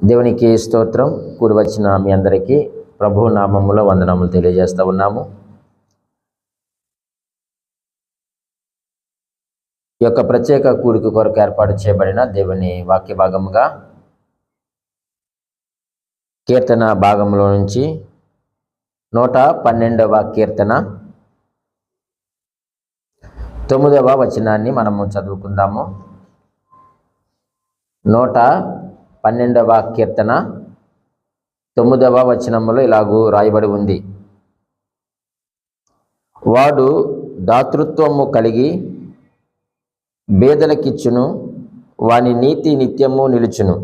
దేవునికి స్తోత్రం. కూడి వచ్చిన మీ అందరికీ ప్రభు నామములో వందనములు తెలియజేస్తూ ఉన్నాము. ఈ యొక్క ప్రత్యేక కూడిక కొరకు ఏర్పాటు చేయబడిన దేవుని వాక్య భాగముగా కీర్తన భాగంలో నుంచి 112వ కీర్తన 9వ వచనాన్ని మనము చదువుకుందాము. 112వ కీర్తన 9వ వచనములో ఇలాగూ రాయబడి ఉంది. వాడు దాతృత్వము కలిగి బేదలకిచ్చును, వాని నీతి నిత్యము నిలుచును,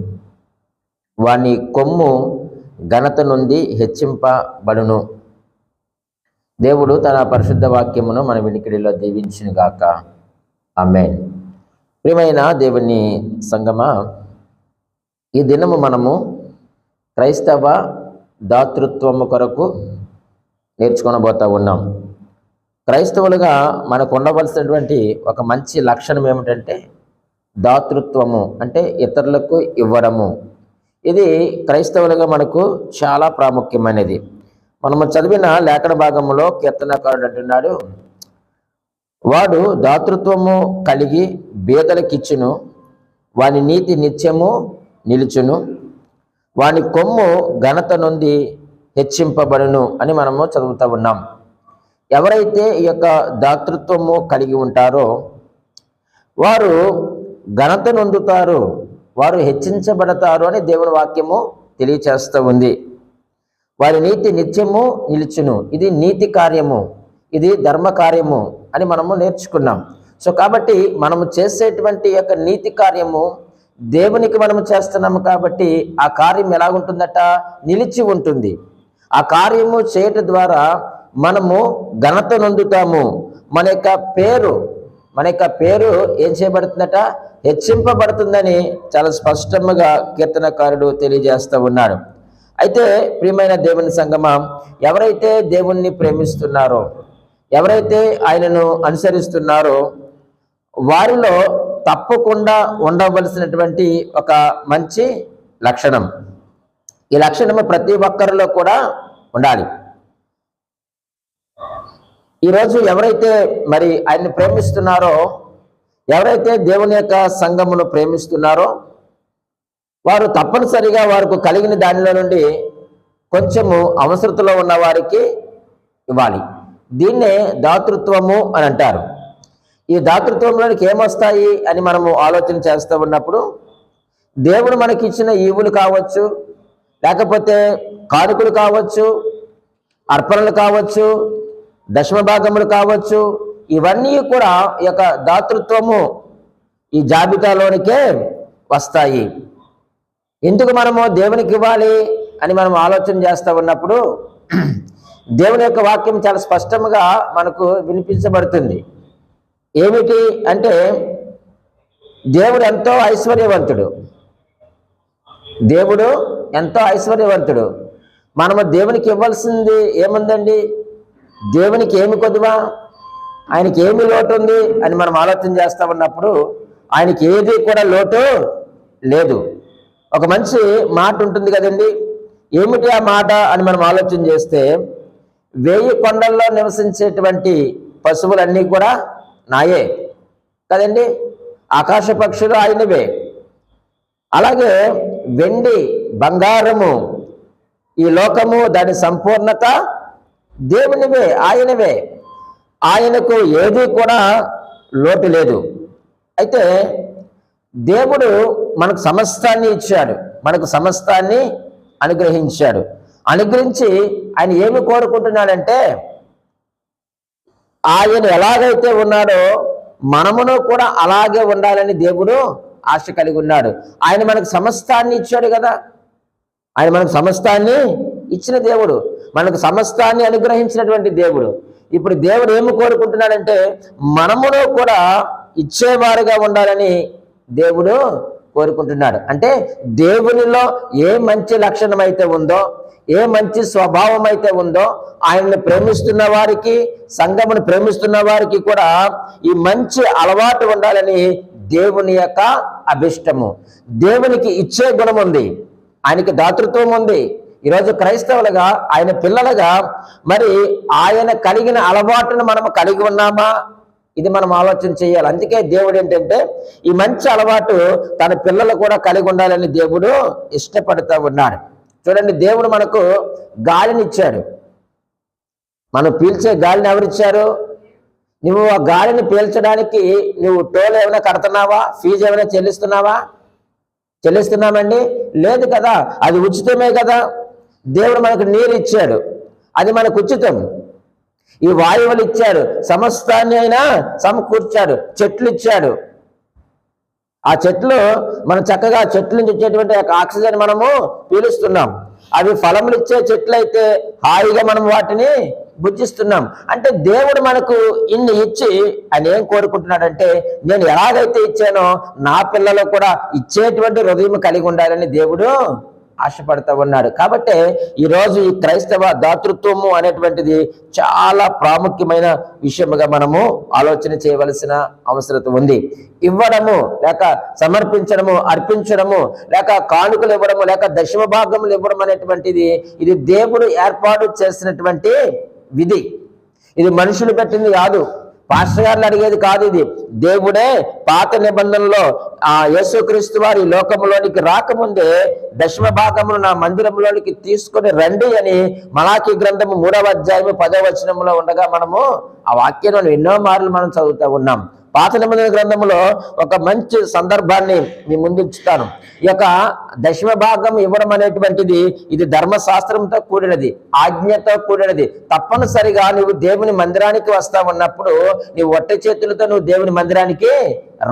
వాని కొమ్ము ఘనత నుండి హెచ్చింపబడును. దేవుడు తన పరిశుద్ధ వాక్యమును మన వినికిడిలో దీవించునుగాక. ఆమేన్. ప్రియమైన దేవుని సంగమా, ఈ దినము మనము క్రైస్తవ దాతృత్వము కొరకు నేర్చుకొనబోతా ఉన్నాం. క్రైస్తవులుగా మనకు ఉండవలసినటువంటి ఒక మంచి లక్షణం ఏమిటంటే దాతృత్వము, అంటే ఇతరులకు ఇవ్వడము. ఇది క్రైస్తవులుగా మనకు చాలా ప్రాముఖ్యమైనది. మనము చదివిన లేఖన భాగంలో కీర్తనకారుడు అంటున్నాడు, వాడు దాతృత్వము కలిగి బేదలకిచ్చును, వాని నీతి నిత్యము నిలుచును, వాని కొమ్ము ఘనత నుండి హెచ్చింపబడును అని మనము చదువుతూ ఉన్నాం. ఎవరైతే ఈ యొక్క దాతృత్వము కలిగి ఉంటారో వారు ఘనత నొందుతారు, వారు హెచ్చించబడతారు అని దేవుని వాక్యము తెలియచేస్తూ ఉంది. వారి నీతి నిత్యము నిలుచును. ఇది నీతి కార్యము, ఇది ధర్మ కార్యము అని మనము నేర్చుకున్నాం. సో కాబట్టి మనము చేసేటువంటి యొక్క నీతి కార్యము దేవునికి మనము చేస్తున్నాము కాబట్టి ఆ కార్యం ఎలాగుంటుందట? నిలిచి ఉంటుంది. ఆ కార్యము చేయటం ద్వారా మనము ఘనత నొందుతాము. మన యొక్క పేరు ఏం చేయబడుతుందట? హెచ్చింపబడుతుందని చాలా స్పష్టంగా కీర్తనకారుడు తెలియజేస్తూ ఉన్నాడు. అయితే ప్రియమైన దేవుని సంగమా, ఎవరైతే దేవుణ్ణి ప్రేమిస్తున్నారో, ఎవరైతే ఆయనను అనుసరిస్తున్నారో వారిలో తప్పకుండా ఉండవలసినటువంటి ఒక మంచి లక్షణం, ఈ లక్షణము ప్రతి ఒక్కరిలో కూడా ఉండాలి. ఈరోజు ఎవరైతే మరి ఆయన్ని ప్రేమిస్తున్నారో, ఎవరైతే దేవుని యొక్క సంఘమును ప్రేమిస్తున్నారో వారు తప్పనిసరిగా వారికి కలిగిన దానిలో నుండి కొంచెము అవసరతలో ఉన్న వారికి ఇవ్వాలి. దీన్నే దాతృత్వము అని అంటారు. ఈ దాతృత్వంలోనికి ఏమొస్తాయి అని మనము ఆలోచన చేస్తూ ఉన్నప్పుడు, దేవుడు మనకి ఇచ్చిన ఈవులు కావచ్చు, లేకపోతే కానుకలు కావచ్చు, అర్పణలు కావచ్చు, దశమ భాగములు కావచ్చు, ఇవన్నీ కూడా ఈ యొక్క దాతృత్వము ఈ జాబితాలోనికే వస్తాయి. ఎందుకు మనము దేవునికి ఇవ్వాలి అని మనం ఆలోచన చేస్తూ ఉన్నప్పుడు దేవుని యొక్క వాక్యం చాలా స్పష్టంగా మనకు వినిపించబడుతుంది. ఏమిటి అంటే, దేవుడు ఎంతో ఐశ్వర్యవంతుడు. దేవుడు ఎంతో ఐశ్వర్యవంతుడు. మనము దేవునికి ఇవ్వాల్సింది ఏముందండి? దేవునికి ఏమి కొద్దువా? ఆయనకి ఏమి లోటు ఉంది అని మనం ఆలోచన చేస్తూ ఉన్నప్పుడు ఆయనకి ఏది కూడా లోటు లేదు. ఒక మంచి మాట ఉంటుంది కదండి, ఏమిటి ఆ మాట అని మనం ఆలోచన చేస్తే, 1000 కొండల్లో నివసించేటువంటి పశువులన్నీ కూడా నాయే కదండి, ఆకాశ పక్షులు ఆయనవే, అలాగే వెండి బంగారము ఈ లోకము దాని సంపూర్ణత దేవునివే, ఆయనవే. ఆయనకు ఏది కూడా లోటు లేదు. అయితే దేవుడు మనకు సమస్తాన్ని ఇచ్చాడు, మనకు సమస్తాన్ని అనుగ్రహించాడు. అనుగ్రహించి ఆయన ఏమి కోరుకుంటున్నాడంటే, ఆయన ఎలాగైతే ఉన్నాడో మనమును కూడా అలాగే ఉండాలని దేవుడు ఆశ కలిగి ఉన్నాడు. ఆయన మనకు సమస్తాన్ని ఇచ్చాడు కదా, ఆయన మనకు సమస్తాన్ని ఇచ్చిన దేవుడు, మనకు సమస్తాన్ని అనుగ్రహించినటువంటి దేవుడు. ఇప్పుడు దేవుడు ఏమి కోరుకుంటున్నాడంటే, మనమును కూడా ఇచ్చేవారుగా ఉండాలని దేవుడు కోరుకుంటున్నాడు. అంటే దేవునిలో ఏ మంచి లక్షణం అయితే ఉందో, ఏ మంచి స్వభావం అయితే ఉందో, ఆయన్ని ప్రేమిస్తున్న వారికి, సంఘమును ప్రేమిస్తున్న వారికి కూడా ఈ మంచి అలవాటు ఉండాలని దేవుని యొక్క అభిష్టము. దేవునికి ఇచ్చే గుణం ఉంది, ఆయనకి దాతృత్వం ఉంది. ఈరోజు క్రైస్తవులుగా, ఆయన పిల్లలుగా మరి ఆయన కలిగిన అలవాటును మనం కలిగి ఉన్నామా? ఇది మనం ఆలోచన చేయాలి. అందుకే దేవుడు ఏంటంటే ఈ మంచి అలవాటు తన పిల్లలు కూడా కలిగి ఉండాలని దేవుడు ఇష్టపడుతూ ఉన్నాడు. చూడండి, దేవుడు మనకు గాలిని ఇచ్చాడు. మనం పీల్చే గాలిని ఎవరిచ్చారు? నువ్వు ఆ గాలిని పీల్చడానికి నువ్వు టోల్ ఏమైనా కడుతున్నావా? ఫీజు ఏమైనా చెల్లిస్తున్నామండి? లేదు కదా, అది ఉచితమే కదా. దేవుడు మనకు నీరు ఇచ్చాడు, అది మనకు ఉచితం. ఈ వాయువులు ఇచ్చాడు, సమస్తాన్ని అయినా సమకూర్చాడు. చెట్లు ఇచ్చాడు, ఆ చెట్లు మనం చక్కగా చెట్ల నుంచి వచ్చేటువంటి ఆక్సిజన్ మనము పీలుస్తున్నాం. అవి ఫలములు ఇచ్చే చెట్లు అయితే హాయిగా మనం వాటిని భుజిస్తున్నాం. అంటే దేవుడు మనకు ఇన్ని ఇచ్చి ఆయన ఏం కోరుకుంటున్నాడంటే, నేను ఎలాగైతే ఇచ్చానో నా పిల్లలు కూడా ఇచ్చేటువంటి హృదయం కలిగి ఉండాలని దేవుడు ఆశపడుతూ ఉన్నాడు. కాబట్టి ఈరోజు ఈ క్రైస్తవ దాతృత్వము అనేటువంటిది చాలా ప్రాముఖ్యమైన విషయముగా మనము ఆలోచన చేయవలసిన అవసరం ఉంది. ఇవ్వడము లేక సమర్పించడము, అర్పించడము లేక కానుకలు ఇవ్వడము లేక దశమ భాగములు ఇవ్వడం అనేటువంటిది ఇది దేవుడు ఏర్పాటు చేసినటువంటి విధి. ఇది మనుషులు పెట్టింది కాదు, పాస్టర్ గారిని అడిగేది కాదు. ఇది దేవుడే పాత నిబంధనలో యేసుక్రీస్తు వారి లోకంలోనికి రాకముందే దశమ భాగమును నా మందిరంలోనికి తీసుకొని రండి అని మలాకీ గ్రంథము 3వ అధ్యాయము 10వ వచనంలో ఉండగా మనము ఆ వాక్యాలను ఎన్నో మార్లు మనం చదువుతూ ఉన్నాం. పాత నిబంధన గ్రంథంలో ఒక మంచి సందర్భాన్ని మీ ముందు ఉంచుతాను. ఈ యొక్క దశమ భాగం ఇవ్వడం అనేటువంటిది ఇది ధర్మశాస్త్రంతో కూడినది, ఆజ్ఞతో కూడినది. తప్పనిసరిగా నువ్వు దేవుని మందిరానికి వస్తా ఉన్నప్పుడు నీవు ఒట్టి చేతులతో నువ్వు దేవుని మందిరానికి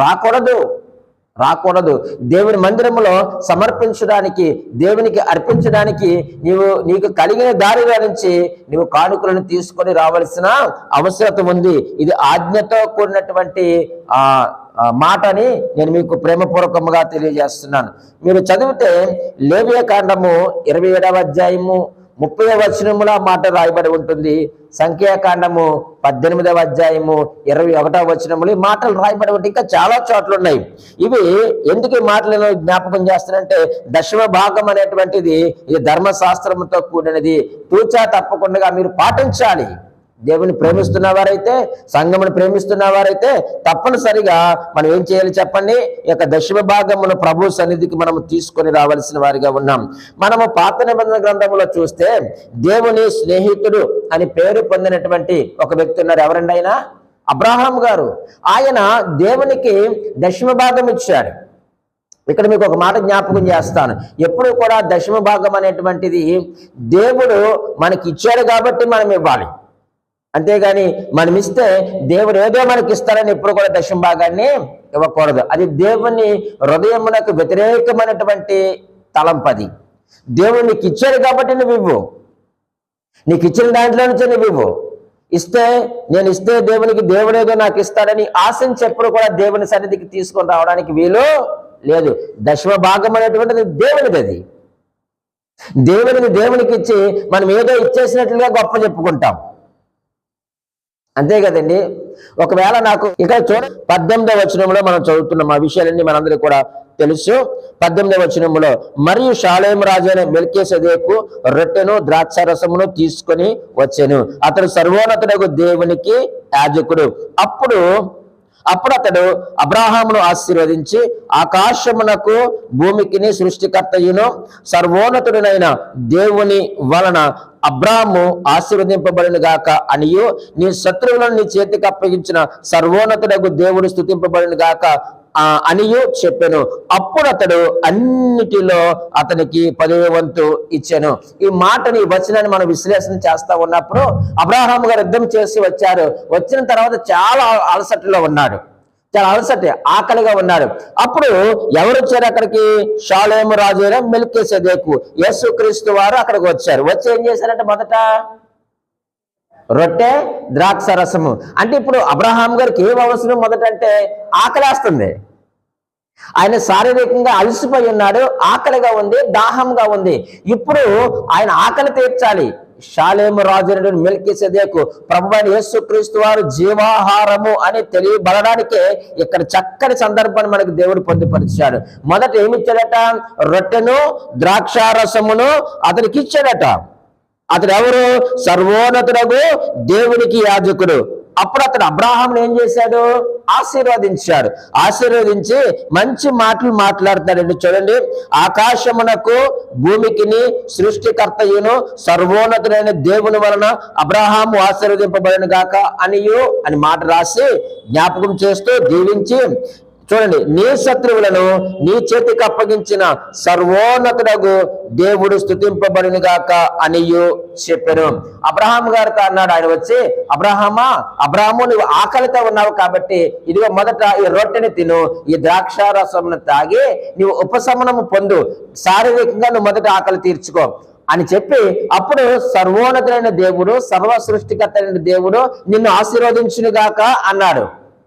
రాకూడదు. దేవుని మందిరంలో సమర్పించడానికి, దేవునికి అర్పించడానికి నీకు కలిగిన దారిలో నుంచి నీవు కానుకలను తీసుకొని రావాల్సిన అవసరం ఉంది. ఇది ఆజ్ఞతో కూడినటువంటి మాటని నేను మీకు ప్రేమపూర్వకంగా తెలియజేస్తున్నాను. మీరు చదివితే లేవియ కాండము 27వ అధ్యాయము 30వ వచనములో మాట రాయబడి ఉంటుంది. సంఖ్యాకాండము 18వ అధ్యాయము 21వ వచనములు ఈ మాటలు రాయబడి ఉంటాయి. ఇంకా చాలా చోట్ల ఉన్నాయి. ఇవి ఎందుకు ఈ మాటలను జ్ఞాపకం చేస్తానంటే, దశమ భాగం అనేటువంటిది ఇది ధర్మశాస్త్రంతో కూడినది. తూచా తప్పకుండా మీరు పాటించాలి. దేవుని ప్రేమిస్తున్న వారైతే, సంఘమును ప్రేమిస్తున్న వారైతే తప్పనిసరిగా మనం ఏం చేయాలి చెప్పండి? ఈ యొక్క దశమ భాగమును ప్రభు సన్నిధికి మనము తీసుకొని రావాల్సిన వారిగా ఉన్నాం. మనము పాత నిబంధన గ్రంథంలో చూస్తే దేవుని స్నేహితుడు అని పేరు పొందినటువంటి ఒక వ్యక్తి ఉన్నారు. ఎవరండి ఆయన? అబ్రహాం గారు. ఆయన దేవునికి దశమ భాగం ఇచ్చాడు. ఇక్కడ మీకు ఒక మాట జ్ఞాపకం చేస్తాను. ఎప్పుడు కూడా దశమ భాగం అనేటువంటిది దేవుడు మనకి ఇచ్చాడు కాబట్టి మనం ఇవ్వాలి. అంతేగాని మనం ఇస్తే దేవుడు ఏదో మనకి ఇస్తారని ఎప్పుడు కూడా దశమ భాగాన్ని ఇవ్వకూడదు. అది దేవుని హృదయమునకు వ్యతిరేకమైనటువంటి తలంపది. దేవుడు నీకు ఇచ్చాడు కాబట్టి నువ్వు ఇవ్వు, నీకు ఇచ్చిన దాంట్లో నుంచి నువ్వు ఇవ్వు. నేను ఇస్తే దేవునికి దేవుడేదో నాకు ఇస్తాడని ఆశించి ఎప్పుడు కూడా దేవుని సన్నిధికి తీసుకొని రావడానికి వీలు లేదు. దశమ భాగం అనేటువంటిది దేవునిది. అది దేవునికి ఇచ్చి మనం ఏదో ఇచ్చేసినట్లుగా గొప్ప చెప్పుకుంటాం, అంతే కదండి. ఒకవేళ నాకు ఇక్కడ చూడండి 18వ వచనంలో మనం చదువుతున్నాం. ఆ విషయాలన్నీ మనందరికీ కూడా తెలుసు. 18వ వచనంలో, మరియు షాలేము రాజు అయిన మెల్కీసెదెకు రొట్టెను ద్రాక్షారసమును తీసుకొని వచ్చెను. అతడు సర్వోన్నతుడగు దేవునికి యాజకుడు. అప్పుడు అతడు అబ్రహామును ఆశీర్వదించి, ఆకాశమునకు భూమికిని సృష్టికర్తయును సర్వోన్నతుడైన దేవుని వలన అబ్రాహాము ఆశీర్వదింపబడిన గాక అనియు, నీ శత్రువులను నీ చేతికి అప్పగించిన సర్వోన్నతుడగు దేవుడు స్తుతింపబడిన గాక అనియు చెప్పెను. అప్పుడు అతడు అన్నిటిలో అతనికి 10వ వంతు ఇచ్చాను. ఈ మాటని, వచనాన్ని మనం విశ్లేషణ చేస్తా ఉన్నప్పుడు అబ్రహాం గారు యుద్ధం చేసి వచ్చారు. వచ్చిన తర్వాత చాలా అలసటలో ఉన్నాడు, చాలా ఆకలిగా ఉన్నాడు. అప్పుడు ఎవరు వచ్చారు అక్కడికి? షాలేము రాజు అయిన మెల్కీసెదెకు, యేసుక్రీస్తు వారు అక్కడికి వచ్చారు. వచ్చి ఏం చేశారంటే, మొదట రొట్టె ద్రాక్ష రసము. అంటే ఇప్పుడు అబ్రహాం గారికి ఏం అవసరం? మొదట అంటే ఆకలేస్తుంది. ఆయన శారీరకంగా అలసిపోయి ఉన్నాడు, ఆకలిగా ఉంది, దాహంగా ఉంది. ఇప్పుడు ఆయన ఆకలి తీర్చాలి. షాలేము రాజు అయినటువంటి మెల్కీసెదెకు ప్రభువైన యేసుక్రీస్తు వారు జీవాహారము అని తెలియబడడానికే ఇక్కడ చక్కని సందర్భాన్ని మనకు దేవుడు పొందుపరిచాడు. మొదట ఏమిచ్చాడట? రొట్టెను ద్రాక్షారసమును అతనికి ఇచ్చాడట. అతడు ఎవరు? సర్వోన్నతుడగు దేవునికి యాజకుడు. అప్పుడు అతడు అబ్రాహామును ఏం చేశాడు? ఆశీర్వదించాడు. ఆశీర్వదించి మంచి మాటలు మాట్లాడుతాడండి. చూడండి, ఆకాశమునకు భూమికిని సృష్టికర్తయును సర్వోన్నతుడైన దేవుని వలన అబ్రాహాము ఆశీర్వదింపబడిన గాక అని మాట రాసి జ్ఞాపకం చేస్తూ దీవించి, చూడండి, నీ శత్రువులను నీ చేతికి అప్పగించిన సర్వోన్నతుడగు దేవుడు స్తుతింపబడిన గాక అనియు చెప్పాను. అబ్రహాం గారితో అన్నాడు ఆయన వచ్చి, అబ్రహాము నువ్వు ఆకలితో ఉన్నావు కాబట్టి ఇదిగో మొదట ఈ రొట్టెని తిను, ఈ ద్రాక్షారసమును తాగి నీవు ఉపశమనము పొందు, శారీరకంగా నువ్వు మొదట ఆకలి తీర్చుకో అని చెప్పి, అప్పుడు సర్వోన్నతుడైన దేవుడు సర్వ సృష్టికర్త అయిన దేవుడు నిన్ను ఆశీర్వదించునుగాక అన్నాడు.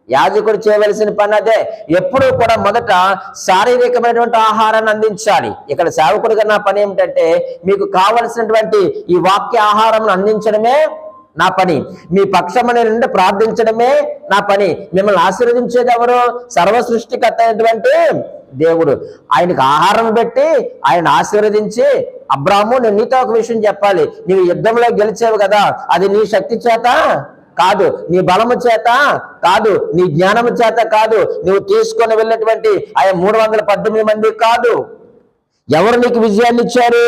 యాజకుడు చేయవలసిన పని అదే. ఎప్పుడూ కూడా మొదట శారీరకమైనటువంటి ఆహారాన్ని అందించాలి. ఇక్కడ సేవకుడిగా నా పని ఏమిటంటే, మీకు కావలసినటువంటి ఈ వాక్య ఆహారం అందించడమే నా పని. మీ పక్షమని నుండి ప్రార్థించడమే నా పని. మిమ్మల్ని ఆశీర్వదించేది ఎవరు? సర్వ సృష్టికర్త అయినటువంటి దేవుడు. ఆయనకు ఆహారం పెట్టి ఆయన ఆశీర్వదించి, అబ్రాహాము నేను నీతో ఒక విషయం చెప్పాలి, నీవు యుద్ధంలో గెలిచావు కదా, అది నీ శక్తి చేత కాదు, నీ బలము చేత కాదు, నీ జ్ఞానము చేత కాదు, నువ్వు తీసుకొని వెళ్ళినటువంటి ఆ 318 మంది కాదు. ఎవరు నీకు విజయాన్ని ఇచ్చారు?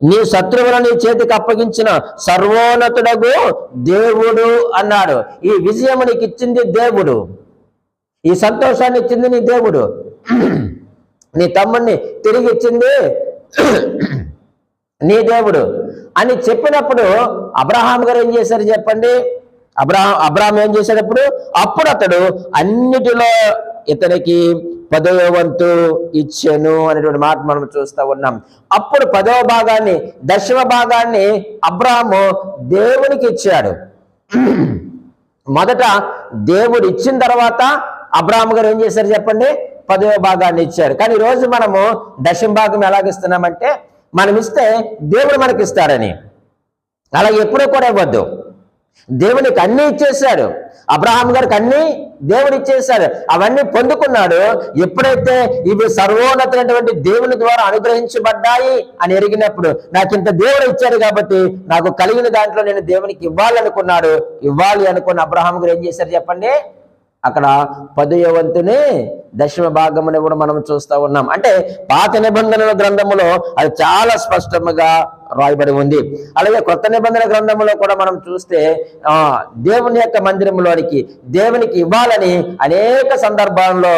నీ శత్రువులను నీ చేతికి అప్పగించిన సర్వోన్నతుడగు దేవుడు అన్నాడు. ఈ విజయం నీకు ఇచ్చింది దేవుడు, ఈ సంతోషాన్ని ఇచ్చింది నీ దేవుడు, నీ తమ్ముడిని తిరిగి ఇచ్చింది నీ దేవుడు అని చెప్పినప్పుడు అబ్రహాం గారు ఏం చేశారు చెప్పండి? అబ్రహాం ఏం చేశాడప్పుడు? అప్పుడు అతడు అన్నిటిలో ఇతనికి 10వ వంతు ఇచ్చెను అనేటువంటి మాట మనం చూస్తూ ఉన్నాం. అప్పుడు 10వ భాగాన్ని, 10వ భాగాన్ని అబ్రహాము దేవునికి ఇచ్చాడు. మొదట దేవుడు ఇచ్చిన తర్వాత అబ్రహాం గారు ఏం చేశారు చెప్పండి? 10వ భాగాన్ని ఇచ్చారు. కానీ ఈరోజు మనము 10వ భాగం ఎలాగిస్తున్నామంటే, మనం ఇస్తే దేవుడు మనకి ఇస్తారని. అలా ఎప్పుడూ కూడా ఇవ్వద్దు. దేవునికి అన్ని ఇచ్చేశాడు. అబ్రహాం గారికి అన్ని దేవుడు ఇచ్చేశాడు, అవన్నీ పొందుకున్నాడు. ఎప్పుడైతే ఇవి సర్వోన్నతమైనటువంటి దేవుని ద్వారా అనుగ్రహించబడ్డాయి అని ఎరిగినప్పుడు, నాకు ఇంత దేవుడు ఇచ్చాడు కాబట్టి నాకు కలిగిన దాంట్లో నేను దేవునికి ఇవ్వాలి అనుకున్న అబ్రహాం గారు ఏం చేశారు చెప్పండి? అక్కడ 10వ వంతుని 10వ భాగముని కూడా మనం చూస్తూ ఉన్నాం. అంటే పాత నిబంధనల గ్రంథములో అది చాలా స్పష్టంగా రాయబడి ఉంది. అలాగే కొత్త నిబంధన గ్రంథంలో కూడా మనం చూస్తే దేవుని యొక్క మందిరంలోనికి దేవునికి ఇవ్వాలని అనేక సందర్భాల్లో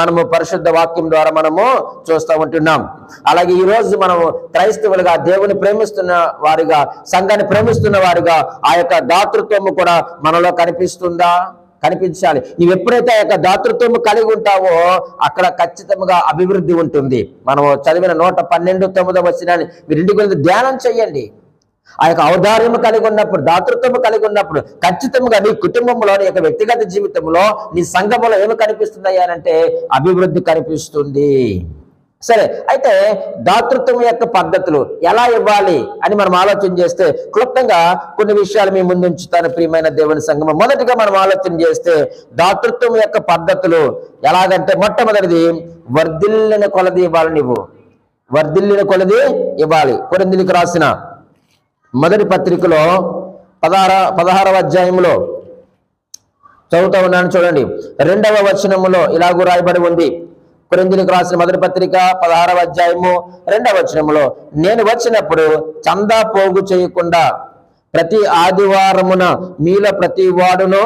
మనము పరిశుద్ధ వాక్యం ద్వారా మనము చూస్తూ ఉంటున్నాం. అలాగే ఈ రోజు మనము క్రైస్తవులుగా దేవుని ప్రేమిస్తున్న వారిగా, సంఘాన్ని ప్రేమిస్తున్న వారిగా ఆ యొక్క దాతృత్వము కూడా మనలో కనిపించాలి. నీవు ఎప్పుడైతే ఆ యొక్క దాతృత్వము కలిగి ఉంటావో అక్కడ ఖచ్చితంగా అభివృద్ధి ఉంటుంది. మనం చదివిన 112:9 వచనాన్ని మీరు ఇంటికి వెళ్ళి ధ్యానం చేయండి. ఆ యొక్క ఔదార్యము కలిగి ఉన్నప్పుడు, దాతృత్వము కలిగి ఉన్నప్పుడు ఖచ్చితంగా నీ కుటుంబంలో, నీ యొక్క వ్యక్తిగత జీవితంలో, నీ సంఘములో ఏమి కనిపిస్తుంది అంటే అభివృద్ధి కనిపిస్తుంది. సరే, అయితే దాతృత్వం యొక్క పద్ధతులు ఎలా ఇవ్వాలి అని మనం ఆలోచన చేస్తే క్లుప్తంగా కొన్ని విషయాలు మీ ముందు ఉంచుతాను ప్రియమైన దేవుని సంఘం. మొదటిగా మనం ఆలోచన చేస్తే దాతృత్వం యొక్క పద్ధతులు ఎలాగంటే, మొట్టమొదటిది వర్ధిల్లిన కొలది ఇవ్వాలి. నువ్వు వర్ధిల్లిన కొలది ఇవ్వాలి. కొరింథీయులకు రాసిన మొదటి పత్రికలో 16వ అధ్యాయంలో చదువుతా ఉన్నాను చూడండి. 2వ వచనములో ఇలాగూ రాయబడి ఉంది. కొరింథీయులకు రాసిన మొదటి పత్రిక 16వ అధ్యాయము 2వ వచనములో, నేను వచ్చినప్పుడు చందా పోగు చేయకుండా ప్రతి ఆదివారమున మీలో ప్రతి వాడును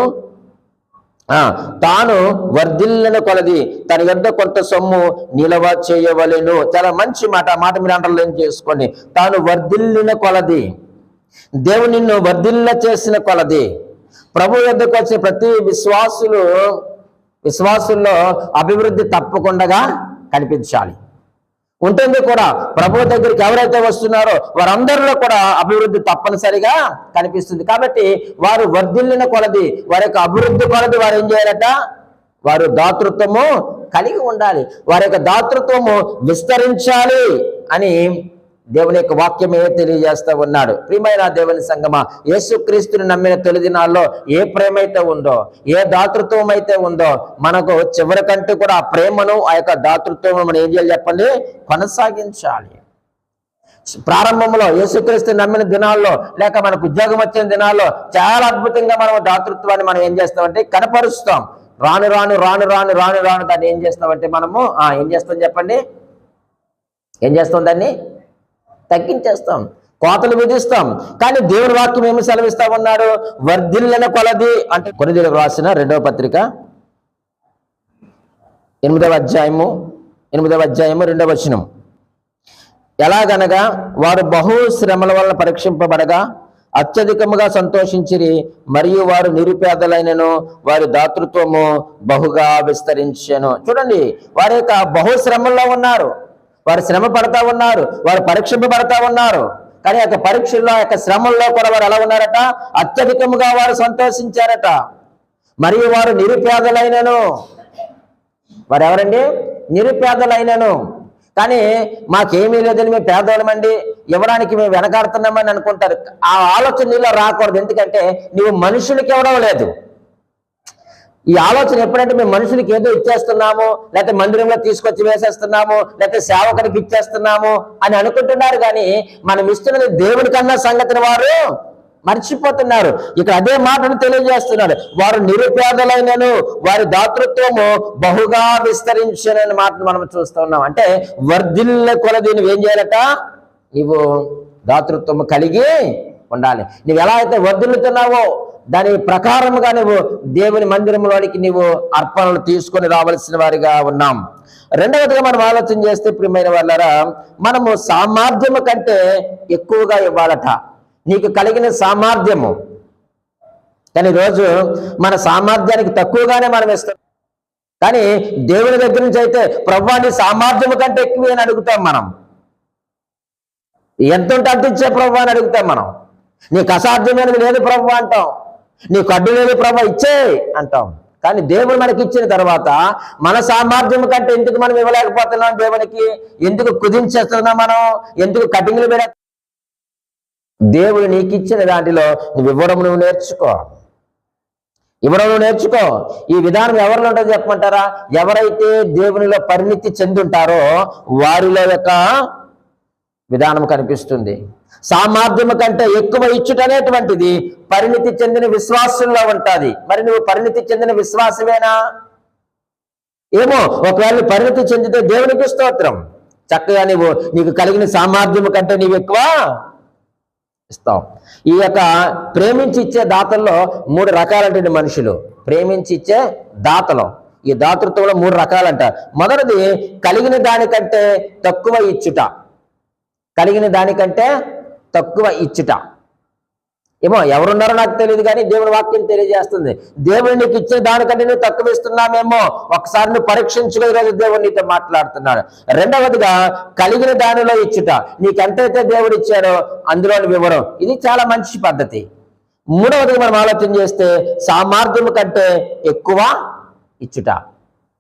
తాను వర్ధిల్లిన కొలది తన యొద్ద కొంత సొమ్ము నిలవ చేయవలెను. చాలా మంచి మాట. ఆ మాట మీరు అండర్లైన్ చేసుకోండి. తాను వర్ధిల్లిన కొలది, దేవుడు నిన్ను వర్ధిల్ల చేసిన కొలది. ప్రభు యొద్దకు వచ్చిన ప్రతి విశ్వాసుల్లో అభివృద్ధి తప్పకుండా కనిపించాలి, ఉంటుంది కూడా. ప్రభు దగ్గరికి ఎవరైతే వస్తున్నారో వారందరిలో కూడా అభివృద్ధి తప్పనిసరిగా కనిపిస్తుంది. కాబట్టి వారు వర్ధిల్లిన కొలది, వారి యొక్క అభివృద్ధి కొలది వారు ఏం చేయాలట? వారు దాతృత్వము కలిగి ఉండాలి. వారి యొక్క దాతృత్వము విస్తరించాలి అని దేవుని యొక్క వాక్యమే తెలియజేస్తా ఉన్నాడు. ప్రియమైన దేవుని సంగమా, యేసుక్రీస్తుని నమ్మిన తొలి దినాల్లో ఏ ప్రేమ అయితే ఉందో, ఏ దాతృత్వం అయితే ఉందో, మనకు చివరికంటూ కూడా ఆ ప్రేమను, ఆ యొక్క దాతృత్వం మనం ఏం చేయాలి చెప్పండి, కొనసాగించాలి. ప్రారంభంలో యేసుక్రీస్తు నమ్మిన దినాల్లో, లేక మనకు ఉద్యోగం వచ్చిన దినాల్లో చాలా అద్భుతంగా మనం దాతృత్వాన్ని మనం ఏం చేస్తామంటే కనపరుస్తాం. రాను రాను రాను రాను రాను రాను దాన్ని ఏం చేస్తామంటే మనము ఏం చేస్తాం చెప్పండి, ఏం చేస్తాం, దాన్ని తగ్గించేస్తాం, కోతలు విధిస్తాం. కానీ దేవుని వాక్యం ఏమి సెలవిస్తా ఉన్నాడు, వర్ధిల్లిన కొలది. అంటే కొరింథీయులకు రాసిన 2వ పత్రిక 8వ అధ్యాయము 2వ వచనం, ఎలాగనగా వారు బహు శ్రమల వలన పరీక్షింపబడగా అత్యధికముగా సంతోషించిరి, మరియు వారు నిరుపేదలైనను వారి దాతృత్వము బహుగా విస్తరించెను. చూడండి, వారి యొక్క బహుశ్రమల్లో ఉన్నారు, వారు శ్రమ పడతా ఉన్నారు, వారు పరీక్షింపబడతా ఉన్నారు. కానీ ఆ పరీక్షల్లో, ఆ శ్రమల్లో కూడా వారు ఎలా ఉన్నారట, అత్యధికముగా వారు సంతోషించారట. మరియు వారు నిరుపేదలైనను, వారు ఎవరండి, నిరుపేదలైనను. కానీ మాకేమీ లేదని మేము పేదవాళ్ళమండి, ఇవ్వడానికి మేము వెనకాడుతున్నామని అనుకుంటారు. ఆ ఆలోచన నీలో రాకూడదు. ఎందుకంటే నువ్వు మనుషులకి ఇవ్వడం లేదు. ఈ ఆలోచన ఎప్పుడంటే మేము మనుషులకి ఏదో ఇచ్చేస్తున్నాము, లేకపోతే మందిరంలో తీసుకొచ్చి వేసేస్తున్నాము, లేకపోతే సేవకుడికి ఇచ్చేస్తున్నాము అని అనుకుంటున్నారు. కానీ మనం ఇస్తున్నది దేవుడి కన్నా సంగతిని వారు మర్చిపోతున్నారు. ఇక్కడ అదే మాటను తెలియజేస్తున్నాడు, వారు నిరుపేదలైనను వారి దాతృత్వము బహుగా విస్తరించనని మాటను మనం చూస్తూ ఉన్నాం. అంటే వర్ధిల్ల కొలది నువ్వేం చేయాలట, నీవు దాతృత్వము కలిగి ఉండాలి. నువ్వు ఎలా అయితే వర్ధిల్లుతున్నావో దాని ప్రకారముగా నువ్వు దేవుని మందిరంలోనికి నీవు అర్పణలు తీసుకొని రావాల్సిన వారిగా ఉన్నాం. రెండవదిగా మనం ఆలోచన చేస్తే ప్రియమైన వాళ్ళారా, మనము సామర్థ్యము కంటే ఎక్కువగా ఇవ్వాలట. నీకు కలిగిన సామర్థ్యము, కానీ ఈరోజు మన సామర్థ్యానికి తక్కువగానే మనం ఇస్తాం. కానీ దేవుని దగ్గర నుంచి అయితే ప్రభువా నీ సామర్థ్యము కంటే ఎక్కువ అని అడుగుతాం. మనం ఎంత ఉంటే అంత ఇచ్చే ప్రభువా అని అడుగుతాం. మనం నీకు అసాధ్యమైనది లేదు ప్రభువా అంటాం, నీకు అడ్డు లేదు ప్రభువా ఇచ్చే అంటాం. కానీ దేవుడు మనకి ఇచ్చిన తర్వాత మన సామర్థ్యం కంటే ఎందుకు మనం ఇవ్వలేకపోతున్నాం దేవునికి? ఎందుకు కుదించేస్తున్నాం? మనం ఎందుకు కటింగ్లు పెడ? దేవుడు నీకు ఇచ్చిన దాంట్లో నువ్వు ఇవ్వడం నువ్వు నేర్చుకో, ఇవ్వడం నువ్వు నేర్చుకో. ఈ విధానం ఎవరిలో ఉంటుందో చెప్పమంటారా? ఎవరైతే దేవునిలో పరిణితి చెందుంటారో వారిలో యొక్క విధానం కనిపిస్తుంది. సామర్థ్యము కంటే ఎక్కువ ఇచ్చుట అనేటువంటిది పరిణితి చెందిన విశ్వాసంలో ఉంటుంది. మరి నువ్వు పరిణితి చెందిన విశ్వాసమేనా? ఏమో, ఒకవేళ పరిణితి చెందితే దేవునికి స్తోత్రం, చక్కగా నీకు కలిగిన సామర్థ్యము కంటే నీవు ఎక్కువ ఇస్తావు. ఈ యొక్క ప్రేమించి ఇచ్చే దాతల్లో 3 రకాలంటే మనుషులు. ప్రేమించి ఇచ్చే దాతలు, ఈ దాతృత్వంలో 3 రకాలంట. మొదటిది కలిగిన దానికంటే తక్కువ ఇచ్చుట. కలిగిన దానికంటే తక్కువ ఇచ్చుట. ఏమో ఎవరున్నారో నాకు తెలియదు, కానీ దేవుని వాక్యం తెలియజేస్తుంది. దేవుడు నీకు ఇచ్చే దానికంటే నువ్వు తక్కువ ఇస్తున్నామేమో, ఒకసారి నువ్వు పరీక్షించుకో. ఈరోజు దేవుడు నీతో మాట్లాడుతున్నాడు. రెండవదిగా కలిగిన దానిలో ఇచ్చుట. నీకు ఎంతైతే దేవుడు ఇచ్చారో అందులో వివరం. ఇది చాలా మంచి పద్ధతి. మూడవదిగా మనం ఆలోచన చేస్తే సామర్థ్యం కంటే ఎక్కువ ఇచ్చుట.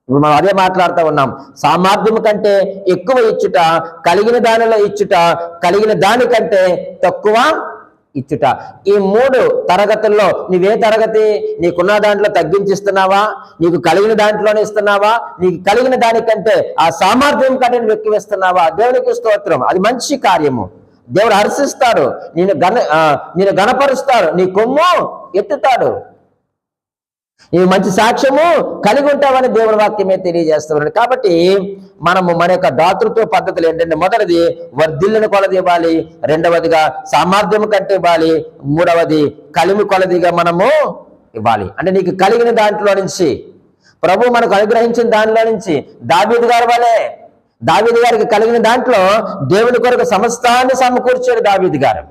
ఇప్పుడు మనం అదే మాట్లాడుతూ ఉన్నాం. సామర్థ్యం కంటే ఎక్కువ ఇచ్చుట, కలిగిన దానిలో ఇచ్చుట, కలిగిన దానికంటే తక్కువ ఇచ్చుట. ఈ 3 తరగతుల్లో నువ్వే తరగతి? నీకున్న దాంట్లో తగ్గించిస్తున్నావా? నీకు కలిగిన దాంట్లోనే ఇస్తున్నావా? నీకు కలిగిన దానికంటే ఆ సామర్థ్యం కంటే నువ్వు ఎక్కువ ఇస్తున్నావా? దేవునికి స్తోత్రం. అది మంచి కార్యము. దేవుడు హర్షిస్తాడు, నేను గణపరుస్తాడు, నీ కొమ్ము ఎత్తుతాడు, నీవు మంచి సాక్ష్యము కలిగి ఉంటావని దేవుని వాక్యమే తెలియజేస్తున్నాడు. కాబట్టి మనము మన యొక్క దాతృత్వ పద్ధతులు ఏంటంటే, మొదటిది వర్ధిల్లిన కొలది ఇవ్వాలి, రెండవదిగా సామర్థ్యం కంటే ఇవ్వాలి, మూడవది కలిమి కొలదిగా మనము ఇవ్వాలి. అంటే నీకు కలిగిన దాంట్లో నుంచి, ప్రభు మనకు అనుగ్రహించిన దానిలో నుంచి దావీదు గారి వలె, దావీదు గారికి కలిగిన దాంట్లో దేవుని కొరకు సమస్తాన్ని సమకూర్చాడు దావీదు గారు.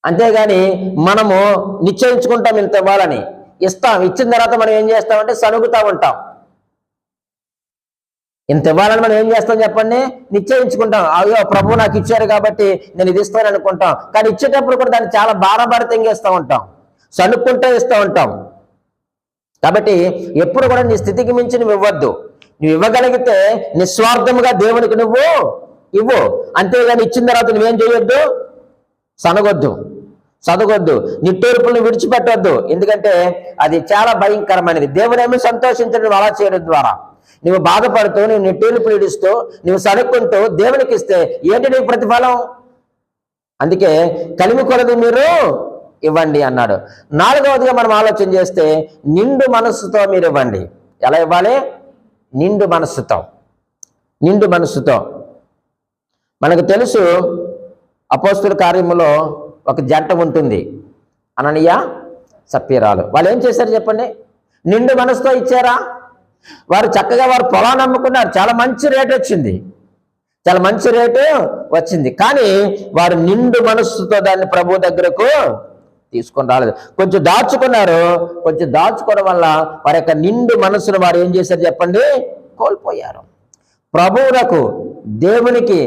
అంతేగాని మనము నిశ్చయించుకుంటాం ఇంత ఇవ్వాలని, ఇస్తాం, ఇచ్చిన తర్వాత మనం ఏం చేస్తామంటే సనుగుతూ ఉంటాం. ఇంత ఇవ్వాలని మనం ఏం చేస్తాం చెప్పండి? నిశ్చయించుకుంటాం. అయ్యో ప్రభు నాకు ఇచ్చారు కాబట్టి నేను ఇది ఇస్తాను అనుకుంటాం. కానీ ఇచ్చేటప్పుడు కూడా దాన్ని చాలా భారభరితంగా ఇస్తూ ఉంటాం, సనుక్కుంటూ ఇస్తూ ఉంటాం. కాబట్టి ఎప్పుడు కూడా నీ స్థితికి మించి నువ్వు ఇవ్వద్దు. నువ్వు ఇవ్వగలిగితే నిస్వార్థముగా దేవునికి నువ్వు ఇవ్వు. అంతేగాని ఇచ్చిన తర్వాత నువ్వేం చేయొద్దు, సదగొద్దు, నిట్టూర్పులను విడిచిపెట్టొద్దు. ఎందుకంటే అది చాలా భయంకరమైనది. దేవుడేమో సంతోషించడం అలా చేయడం ద్వారా నువ్వు బాధపడుతూ, నువ్వు నిట్టూర్పులు ఇడుస్తూ, నువ్వు సరుక్కుంటూ దేవునికి ఇస్తే ఏంటి నీకు ప్రతిఫలం? అందుకే కలిమి కొలది మీరు ఇవ్వండి అన్నాడు. 4వదిగా మనం ఆలోచన చేస్తే నిండు మనస్సుతో మీరు ఇవ్వండి. ఎలా ఇవ్వాలి? నిండు మనస్సుతో. మనకు తెలుసు అపోస్తుల కార్యములో ఒక జంట ఉంటుంది, అననీయ సప్పీరాలు. వాళ్ళు ఏం చేశారు చెప్పండి? నిండు మనసుతో ఇచ్చారా? వారు చక్కగా వారు పొలాన్ని అమ్ముకున్నారు, చాలా మంచి రేటు వచ్చింది. కానీ వారు నిండు మనస్సుతో దాన్ని ప్రభు దగ్గరకు తీసుకొని రాలేదు. కొంచెం దాచుకున్నారు. కొంచెం దాచుకోవడం వల్ల వారి యొక్క నిండు మనస్సును వారు ఏం చేశారు చెప్పండి? కోల్పోయారు. ప్రభువులకు, దేవునికి,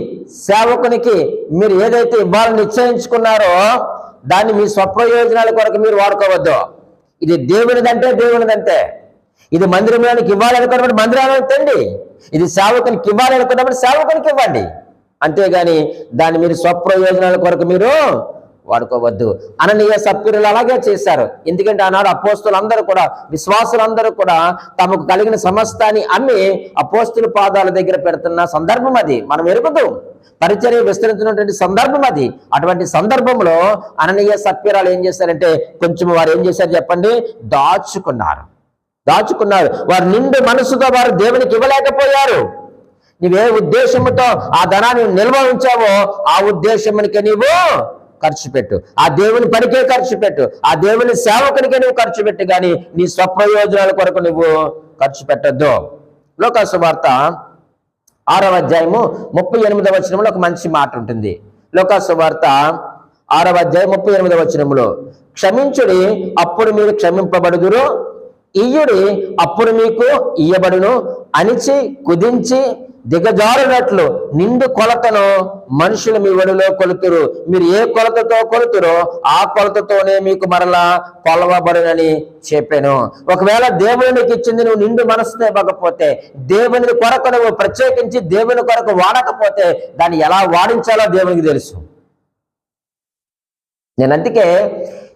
సేవకునికి మీరు ఏదైతే ఇవ్వాలని నిశ్చయించుకున్నారో దాన్ని మీ స్వప్రయోజనాల కొరకు మీరు వాడుకోవద్దు. ఇది దేవునిదంటే ఇది మందిరంలోనికి ఇవ్వాలనుకున్నప్పుడు మందిరానికి తండి, ఇది సేవకునికి ఇవ్వాలనుకున్నప్పుడు సేవకునికి ఇవ్వండి. అంతేగాని దాన్ని మీరు స్వప్రయోజనాల కొరకు మీరు వాడుకోవద్దు. అననీయ సప్పీరులు అలాగే చేశారు. ఎందుకంటే ఆనాడు అపోస్తులందరూ కూడా, విశ్వాసులందరూ కూడా తమకు కలిగిన సమస్తాన్ని అమ్మి అపోస్తుల పాదాల దగ్గర పెడుతున్న సందర్భం అది. మనం ఎరుగుతూ పరిచర్య విస్తరించినటువంటి సందర్భం అది. అటువంటి సందర్భంలో అననీయ సప్పీరాలు ఏం చేశారంటే కొంచెం వారు ఏం చేశారు చెప్పండి? దాచుకున్నారు. వారు నిండు మనసుతో వారు దేవునికి ఇవ్వలేకపోయారు. నువ్వే ఉద్దేశంతో ఆ ధనాన్ని నిల్వ ఉంచావో ఆ ఉద్దేశమునికి నీవు ఖర్చు పెట్టు. ఆ దేవుని పనికే ఖర్చు పెట్టు. ఆ దేవుని సేవకునికే నువ్వు ఖర్చు పెట్టు, కానీ నీ స్వప్రయోజనాల కొరకు నువ్వు ఖర్చు పెట్టద్దు. లూకా సువార్త 6వ అధ్యాయము 38వ వచనంలో ఒక మంచి మాట ఉంటుంది. లూకా సువార్త 6వ అధ్యాయం 38వ వచనంలో, క్షమించుడి అప్పుడు మీరు క్షమింపబడుదురు, ఇయ్యుడి అప్పుడు మీకు ఇయ్యబడును, అణిచి కుదించి దిగజారునట్లు నిండు కొలతను మనుషులు మీ ఒడిలో కొలుతురు. మీరు ఏ కొలతతో కొలుతురో ఆ కొలతతోనే మీకు మరలా కొలవబడునని చెప్పాను. ఒకవేళ దేవుని నీకు ఇచ్చింది నువ్వు నిండు మనసుతో ఇవ్వకపోతే, దేవుని కొరకు నువ్వు ప్రత్యేకించి దేవుని కొరకు వాడకపోతే దాన్ని ఎలా వాడించాలో దేవునికి తెలుసు. అందుకే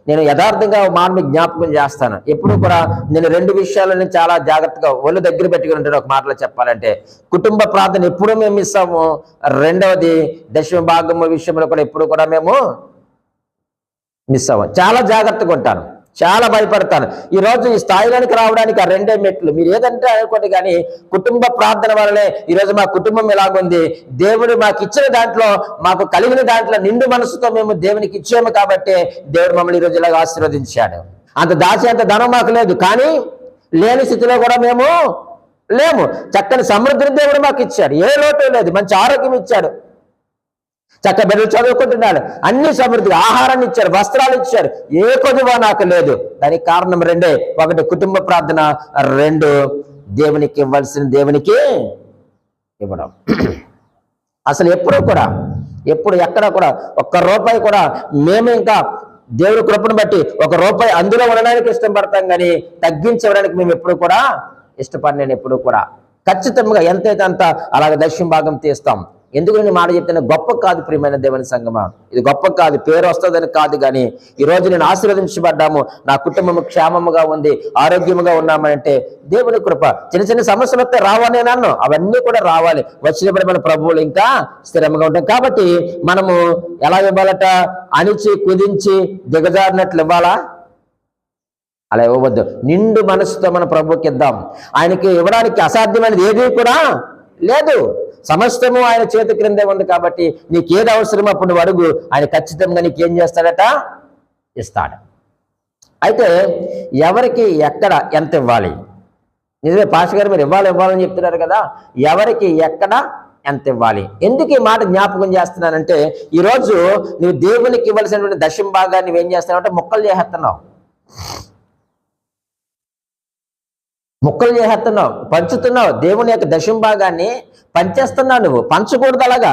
నేను యథార్థంగా మాటను జ్ఞాపకం చేస్తాను. ఎప్పుడు కూడా నేను 2 విషయాలను చాలా జాగ్రత్తగా ఒళ్ళు దగ్గర పెట్టుకుని ఉంటాను. ఒక మాటలో చెప్పాలంటే కుటుంబ ప్రార్థన ఎప్పుడు మేము మిస్ అవ్వము. 2వది దశమ భాగము విషయంలో కూడా ఎప్పుడు కూడా మేము మిస్ అవ్వం. చాలా జాగ్రత్తగా ఉంటాను, చాలా భయపడతాను. ఈరోజు ఈ స్థాయిలోనికి రావడానికి ఆ 2 మెట్లు. మీరు ఏదంటే అనుకోండి, కానీ కుటుంబ ప్రార్థన వల్లనే ఈరోజు మా కుటుంబం ఎలాగుంది, దేవుడు మాకు ఇచ్చిన దాంట్లో, మాకు కలిగిన దాంట్లో నిండు మనసుతో మేము దేవునికి ఇచ్చాము కాబట్టి దేవుడు మమ్మల్ని ఈరోజు ఇలాగ ఆశీర్వదించాడు. అంత దాచేంత ధనం మాకు లేదు, కానీ లేని స్థితిలో కూడా మేము లేము. చక్కని సమృద్ధిని దేవుడు మాకు ఇచ్చాడు, ఏ లోటు లేదు, మంచి ఆరోగ్యం ఇచ్చాడు, చక్క బిడ్డలు చదువుకుంటున్నాడు, అన్ని సమృద్ధిగా ఆహారాన్ని ఇచ్చారు, వస్త్రాలు ఇచ్చారు, ఏ కొద్దిగా నాకు లేదు. దానికి కారణం 2. 1 కుటుంబ ప్రార్థన, 2 దేవునికి ఇవ్వాల్సిన దేవునికి ఇవ్వడం. అసలు ఎప్పుడు ఎక్కడ కూడా ₹1 కూడా మేము ఇంకా దేవుడి కృపను బట్టి ₹1 అందులో ఉండడానికి ఇష్టపడతాం, కానీ తగ్గించడానికి మేము ఎప్పుడు కూడా ఇష్టపడినాను. ఎప్పుడు కూడా ఖచ్చితంగా ఎంతైతే అంత అలాగే దశమ భాగం తీస్తాం. ఎందుకు నేను మాట చెప్తున్నా, గొప్ప కాదు ప్రియమైన దేవుని సంగమా, ఇది గొప్ప కాదు, పేరు వస్తుందని కాదు, కానీ ఈరోజు నేను ఆశీర్వదించబడ్డాము, నా కుటుంబము క్షేమముగా ఉంది, ఆరోగ్యముగా ఉన్నామంటే దేవుని కృప. చిన్న చిన్న సమస్యలు వస్తే రావని నన్ను, అవన్నీ కూడా రావాలి. వచ్చినప్పుడు మన ప్రభువులు ఇంకా స్థిరంగా ఉంటాం. కాబట్టి మనము ఎలా ఇవ్వాలట? అణిచి కుదించి దిగజారినట్లు ఇవ్వాలా? అలా ఇవ్వవద్దు. నిండు మనసుతో మన ప్రభువుకి ఇద్దాం. ఆయనకి ఇవ్వడానికి అసాధ్యమైనది ఏది కూడా లేదు. సమస్తము ఆయన చేతి క్రిందే ఉంది. కాబట్టి నీకేది అవసరమో అప్పుడు నువ్వు అడుగు, ఆయన ఖచ్చితంగా నీకేం చేస్తాడట? ఇస్తాడు. అయితే ఎవరికి ఎక్కడ ఎంత ఇవ్వాలి? నిజమే పాస్టర్ గారు, మీరు ఇవ్వాలని చెప్తున్నారు కదా, ఎవరికి ఎక్కడ ఎంత ఇవ్వాలి? ఎందుకు ఈ మాట జ్ఞాపకం చేస్తున్నానంటే, ఈరోజు నువ్వు దేవునికి ఇవ్వాల్సినటువంటి దశమ భాగాన్ని నువ్వేం చేస్తున్నావు అంటే ముక్కలు చేస్తున్నావు, పంచుతున్నావు. దేవుని యొక్క దశమ భాగాన్ని పంచేస్తున్నావు. నువ్వు పంచకూడదు అలాగా.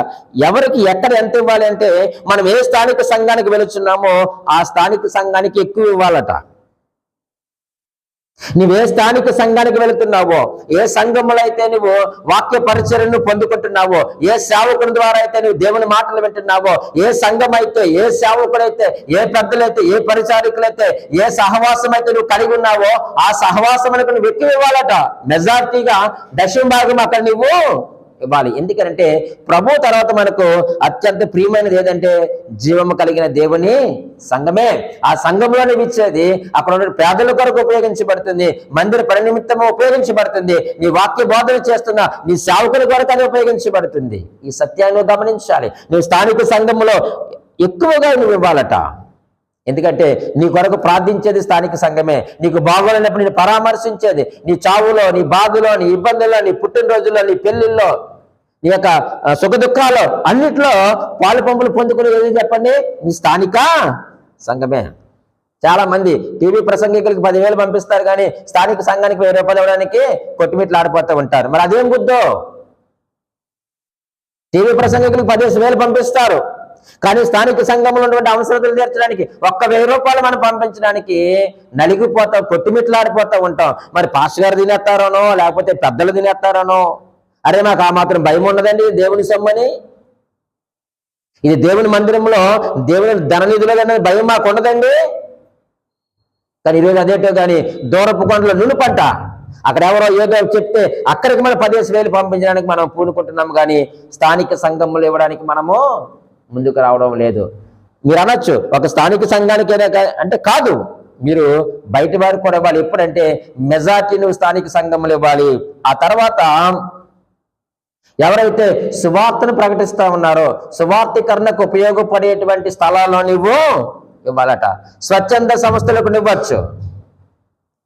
ఎవరికి ఎక్కడ ఎంత ఇవ్వాలి అంటే, మనం ఏ స్థానిక సంఘానికి వెళుతున్నామో ఆ స్థానిక సంఘానికి ఎక్కువ ఇవ్వాలట. నువ్వే స్థానిక సంఘానికి వెళుతున్నావో, ఏ సంఘములో అయితే నువ్వు వాక్య పరిచర్యను పొందుకుంటున్నావో, ఏ సేవకుని ద్వారా అయితే నువ్వు దేవుని మాటలు వింటున్నావో, ఏ సంఘం అయితే, ఏ సేవకుడైతే, ఏ పెద్దలైతే, ఏ పరిచారికులైతే, ఏ సహవాసం అయితే నువ్వు కలిగి ఉన్నావో ఆ సహవాసములకు నువ్వు ఎక్కువ ఇవ్వాలట. మెజారిటీగా దశమ భాగం అక్కడ నువ్వు ఇవ్వాలి. ఎందుకంటే ప్రభు తర్వాత మనకు అత్యంత ప్రియమైనది ఏదంటే జీవము కలిగిన దేవుని సంఘమే. ఆ సంఘంలో నువ్వు ఇచ్చేది అక్కడ ఉన్న పేదల కొరకు ఉపయోగించబడుతుంది, మందిర పరినిమిత్తము ఉపయోగించబడుతుంది, నీ వాక్య బోధన చేస్తున్న నీ సేవకుల కొరకు అది ఉపయోగించబడుతుంది. ఈ సత్యాన్ని గమనించాలి. నువ్వు స్థానిక సంఘంలో ఎక్కువగా నువ్వు ఇవ్వాలట. ఎందుకంటే నీ కొరకు ప్రార్థించేది స్థానిక సంఘమే. నీకు బాగోలేనప్పుడు నేను పరామర్శించేది, నీ చావులో, నీ బాధలో, నీ ఇబ్బందుల్లో, నీ పుట్టినరోజుల్లో, నీ పెళ్లిల్లో, నీ యొక్క సుఖ దుఃఖాలు అన్నిట్లో పాలు పంపులు పొందుకునేది చెప్పండి, నీ స్థానిక సంఘమే. చాలా మంది టీవీ ప్రసంగికులకి 10,000 పంపిస్తారు, కానీ స్థానిక సంఘానికి 1000 రూపాయలు ఇవ్వడానికి కొట్టుమిట్లు ఆడిపోతూ ఉంటారు. మరి అదేం బుద్ధో? టీవీ ప్రసంగికులకు 10,000 పంపిస్తారు, కానీ స్థానిక సంఘంలో ఉన్నటువంటి అవసరతలు తీర్చడానికి 1,000 రూపాయలు మనం పంపించడానికి నలిగిపోతాం, కొట్టుమిట్లాడిపోతూ ఉంటాం. మరి పాస్టర్ గారు తినేస్తారోనో, లేకపోతే పెద్దలు తినేస్తారోనో. అరే నాకు ఆ మాత్రం భయం ఉన్నదండి దేవుని సొమ్మని. ఇది దేవుని మందిరంలో దేవుని ధననిధిలో భయం మాకు ఉండదండి. కానీ ఈరోజు అదేటో కానీ దూరపు కొండలో నునుపంట, అక్కడ ఎవరో ఏదో చెప్తే అక్కడికి మనం 10,000 పంపించడానికి మనం పూనుకుంటున్నాం, కానీ స్థానిక సంఘంలో ఇవ్వడానికి మనము ముందుకు రావడం లేదు. మీరు అనొచ్చు ఒక స్థానిక సంఘానికి అంటే కాదు, మీరు బయట వారికి కూడా ఇవ్వాలి. ఎప్పుడంటే మెజార్టీ నువ్వు స్థానిక సంఘంలో ఇవ్వాలి. ఆ తర్వాత ఎవరైతే సువార్తను ప్రకటిస్తా ఉన్నారో సువార్తీకరణకు ఉపయోగపడేటువంటి స్థలాల్లో నువ్వు ఇవ్వాలట. స్వచ్ఛంద సంస్థలకు ఇవ్వచ్చు.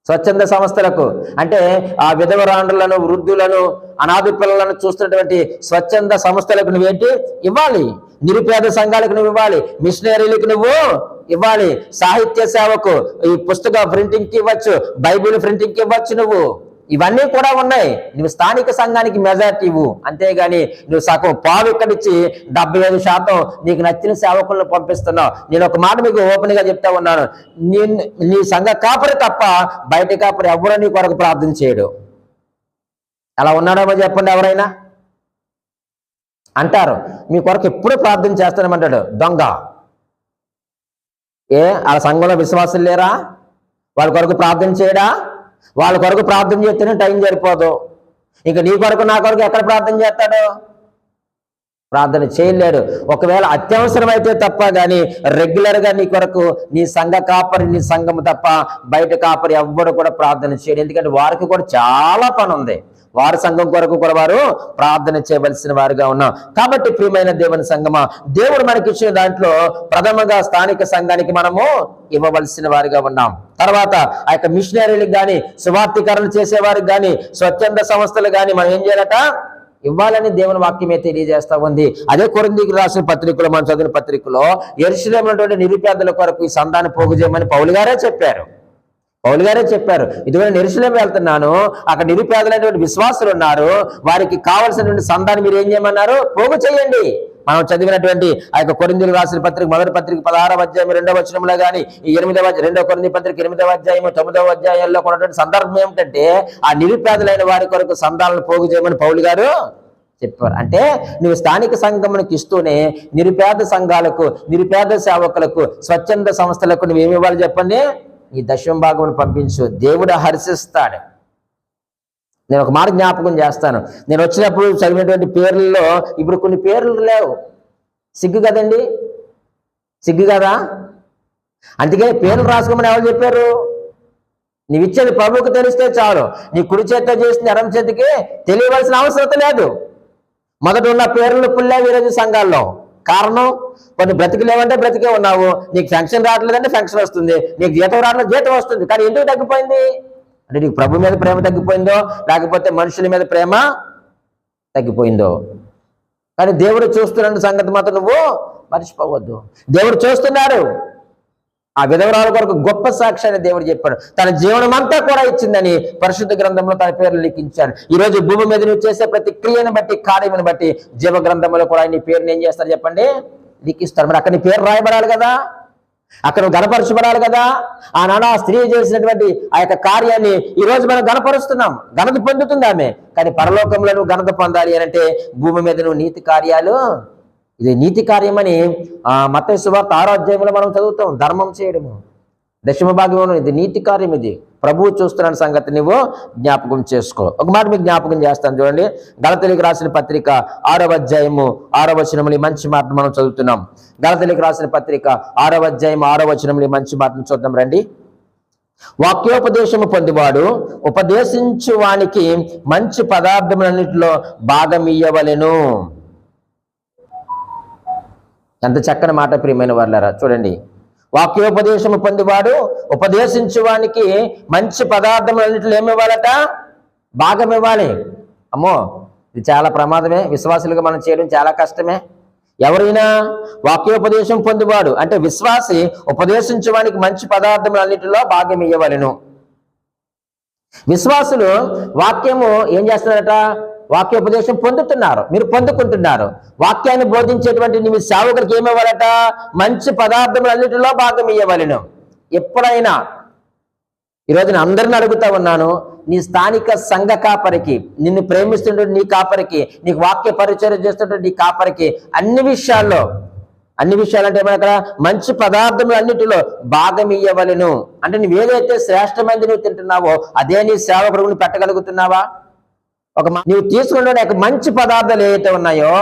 స్వచ్ఛంద సంస్థలకు అంటే ఆ విధవరాండ్రులను, వృద్ధులను, అనాథ పిల్లలను చూస్తున్నటువంటి స్వచ్ఛంద సంస్థలకు నువ్వేంటి ఇవ్వాలి. నిరుపేద సంఘాలకు నువ్వు ఇవ్వాలి, మిషనరీలకు నువ్వు ఇవ్వాలి, సాహిత్య సేవకు ఈ పుస్తక ప్రింటింగ్కి ఇవ్వచ్చు, బైబిల్ ప్రింటింగ్కి ఇవ్వచ్చు. నువ్వు ఇవన్నీ కూడా ఉన్నాయి. నువ్వు స్థానిక సంఘానికి మెజార్టీ ఇవ్వు, అంతేగాని నువ్వు సగం పావు ఇక్కడిచ్చి 75% నీకు నచ్చిన సేవకులను పంపిస్తున్నావు. నేను ఒక మాట మీకు ఓపెన్ గా చెప్తా ఉన్నాను, నీ సంఘ కాపరి తప్ప బయట కాపరి ఎవరో నీ కొరకు ప్రార్థన చేయడు. అలా ఉన్నాడేమో చెప్పండి ఎవరైనా. అంటారు మీ కొరకు ఎప్పుడు ప్రార్థన చేస్తానమంటాడు దొంగ. వాళ్ళ సంఘంలో విశ్వాసం లేరా? వాళ్ళ కొరకు ప్రార్థన చేయడా? వాళ్ళ కొరకు ప్రార్థన చేస్తేనే టైం సరిపోదు. ఇంకా నీ కొరకు నా కొరకు ఎక్కడ ప్రార్థన చేస్తాడు? ప్రార్థన చేయలేడు. ఒకవేళ అత్యవసరం అయితే తప్ప కానీ రెగ్యులర్గా నీ కొరకు నీ సంఘ కాపరి, నీ సంఘము తప్ప బయట కాపరి ఎవ్వడు కూడా ప్రార్థన చేయడు. ఎందుకంటే వారికి కూడా చాలా పని ఉంది. వారి సంఘం కొరకు కూడా వారు ప్రార్థన చేయవలసిన వారుగా ఉన్నాం. కాబట్టి ప్రియమైన దేవుని సంఘమా, దేవుడు మనకి ఇచ్చిన దాంట్లో ప్రథమంగా స్థానిక సంఘానికి మనము ఇవ్వవలసిన వారిగా ఉన్నాం. తర్వాత ఆ యొక్క మిషనరీలకు కానీ, సువార్తీకరణ చేసేవారికి కానీ, స్వచ్ఛంద సంస్థలు కానీ మనం ఏం చేయాలట? ఇవ్వాలని దేవుని వాక్యమే తెలియజేస్తా ఉంది. అదే కొరింథీయులకు రాసిన పత్రికలో మనం చదివిన పత్రికలో యెరూషలేములో ఉన్నటువంటి నిరుపేదల కొరకు ఈ సంఘాన్ని పోగు చేయమని పౌలు గారే చెప్పారు. ఇదిగో నేను యెరూషలేము వెళ్తున్నాను, అక్కడ నిరుపేదలైనటువంటి విశ్వాసులు ఉన్నారు, వారికి కావలసినటువంటి సంఘాన్ని మీరు ఏం చేయమన్నారు? పోగు చేయండి. మనం చదివినటువంటి ఆ యొక్క కొరింథీయులకు రాసిన పత్రిక మొదటి పత్రిక 16వ అధ్యాయం 2వ వచనంలో కానీ, ఈ 2వ కొరింథీ పత్రిక 8వ అధ్యాయం 9వ అధ్యాయాల్లో ఉన్నటువంటి సందర్భం ఏమిటంటే ఆ నిరుపేదలైన వారి కొరకు సంఘాలను పోగు చేయమని పౌలు గారు చెప్పారు. అంటే నువ్వు స్థానిక సంఘమునికి ఇస్తూనే నిరుపేద సంఘాలకు, నిరుపేద సేవకులకు, స్వచ్ఛంద సంస్థలకు నువ్వేమి ఇవ్వాలి చెప్పండి? ఈ దశమ భాగమును పంపించు. దేవుడు హర్షిస్తాడు. నేను ఒక మాట జ్ఞాపకం చేస్తాను. నేను వచ్చినప్పుడు చదివినటువంటి పేర్లలో ఇప్పుడు కొన్ని పేర్లు లేవు. సిగ్గు కదండి, సిగ్గు కదా. అందుకని పేర్లు రాసుకోమని ఎవరు చెప్పారు? నీవు ఇచ్చేది ప్రభువుకు తెలిస్తే చాలు. నీ కుడి చేతితో చేసిన ఎడమ చేతికి తెలియవలసిన అవసరం లేదు. మొదట ఉన్న పేర్లు పుల్లేవు ఈరోజు సంఘాల్లో. కారణం, కొన్ని బ్రతికిలేవంటే బ్రతికే ఉన్నావు, నీకు ఫంక్షన్ రావట్లేదంటే ఫంక్షన్ వస్తుంది, నీకు జీతం రావట్లేదు జీతం వస్తుంది. కానీ ఎందుకు తగ్గిపోయింది అంటే నీకు ప్రభు మీద ప్రేమ తగ్గిపోయిందో, లేకపోతే మనుషుల మీద ప్రేమ తగ్గిపోయిందో. కానీ దేవుడు చూస్తున్న సంగతి మాత్రం నువ్వు మర్చిపోవద్దు. దేవుడు చూస్తున్నాడు. ఆ విధవరాల కొరకు గొప్ప సాక్ష్యాన్ని దేవుడు చెప్పాడు. తన జీవనం అంతా కూడా ఇచ్చిందని పరిశుద్ధ గ్రంథంలో తన పేర్లు లిఖించాడు. ఈ రోజు భూమి మీద నువ్వు చేసే ప్రతి క్రియను బట్టి, కార్యమును బట్టి జీవ గ్రంథంలో కూడా నీ పేరుని ఏం చేస్తారు చెప్పండి? లిఖిస్తారు. మరి అక్కడ నీ పేరు రాయబడాలి కదా. అక్కడ నువ్వు గణపరచబడాలి కదా. ఆనాడు ఆ స్త్రీ చేసినటువంటి ఆ యొక్క కార్యాన్ని ఈ రోజు మనం గణపరుస్తున్నాం. ఘనత పొందుతుంది ఆమె. కానీ పరలోకంలో నువ్వు ఘనత పొందాలి అని అంటే భూమి మీద నువ్వు నీతి కార్యాలు, ఇది నీతి కార్యమని మత్తయి సువార్త 6వ అధ్యాయంలో మనం చదువుతాం. ధర్మం చేయడము, దశమ భాగంలో ఇది నీతి కార్యం. ఇది ప్రభువు చూస్తున్న సంగతి నువ్వు జ్ఞాపకం చేసుకో. ఒక మాట మీకు జ్ఞాపకం చేస్తాను చూడండి. గలతీయులకు రాసిన పత్రిక 6వ అధ్యాయము 6వ వచనంలో మంచి మాట మనం చదువుతున్నాం. గలతీయులకు రాసిన పత్రిక 6వ అధ్యాయం 6వ వచనంలో మంచి మాటను చూద్దాం రండి. వాక్యోపదేశము పొందివాడు ఉపదేశించు వానికి మంచి పదార్థములన్నిటిలో భాగం ఇయ్యవలెను. ఎంత చక్కని మాట ప్రియమైన వారులారా. చూడండి, వాక్యోపదేశము పొందివాడు ఉపదేశించువానికి మంచి పదార్థములన్నిటిలో ఏమివ్వాలట? భాగం ఇవ్వాలి. అమ్మో, ఇది చాలా ప్రమాదమే. విశ్వాసులుగా మనం చేయడం చాలా కష్టమే. ఎవరైనా వాక్యోపదేశం పొందివాడు అంటే విశ్వాసి ఉపదేశించువానికి మంచి పదార్థములన్నిటిలో భాగం ఇయ్యవలెను. విశ్వాసులు వాక్యము ఏం చేస్తున్నారట? వాక్యోపదేశం పొందుతున్నారు, మీరు పొందుకుంటున్నారు. వాక్యాన్ని బోధించేటువంటి మీ సేవకులకు ఏమివ్వాలట? మంచి పదార్థములన్నిటిలో భాగం ఇయ్యవలెను. ఎప్పుడైనా ఈరోజు నేను అందరిని అడుగుతా ఉన్నాను, నీ స్థానిక సంఘ కాపరికి, నిన్ను ప్రేమిస్తుంటే నీ కాపరికి, నీకు వాక్య పరిచయం చేస్తుంటే నీ కాపరికి అన్ని విషయాల్లో అంటే ఏమైనా అక్కడ మంచి పదార్థములు అన్నిటిలో భాగం ఇయ్యవలెను. అంటే నువ్వు ఏదైతే శ్రేష్టమైనది నువ్వు తింటున్నావో అదే నీ సేవకుడు పెట్టగలుగుతున్నావా? నీవు తీసుకునే మంచి పదార్థాలు ఏవైతే ఉన్నాయో,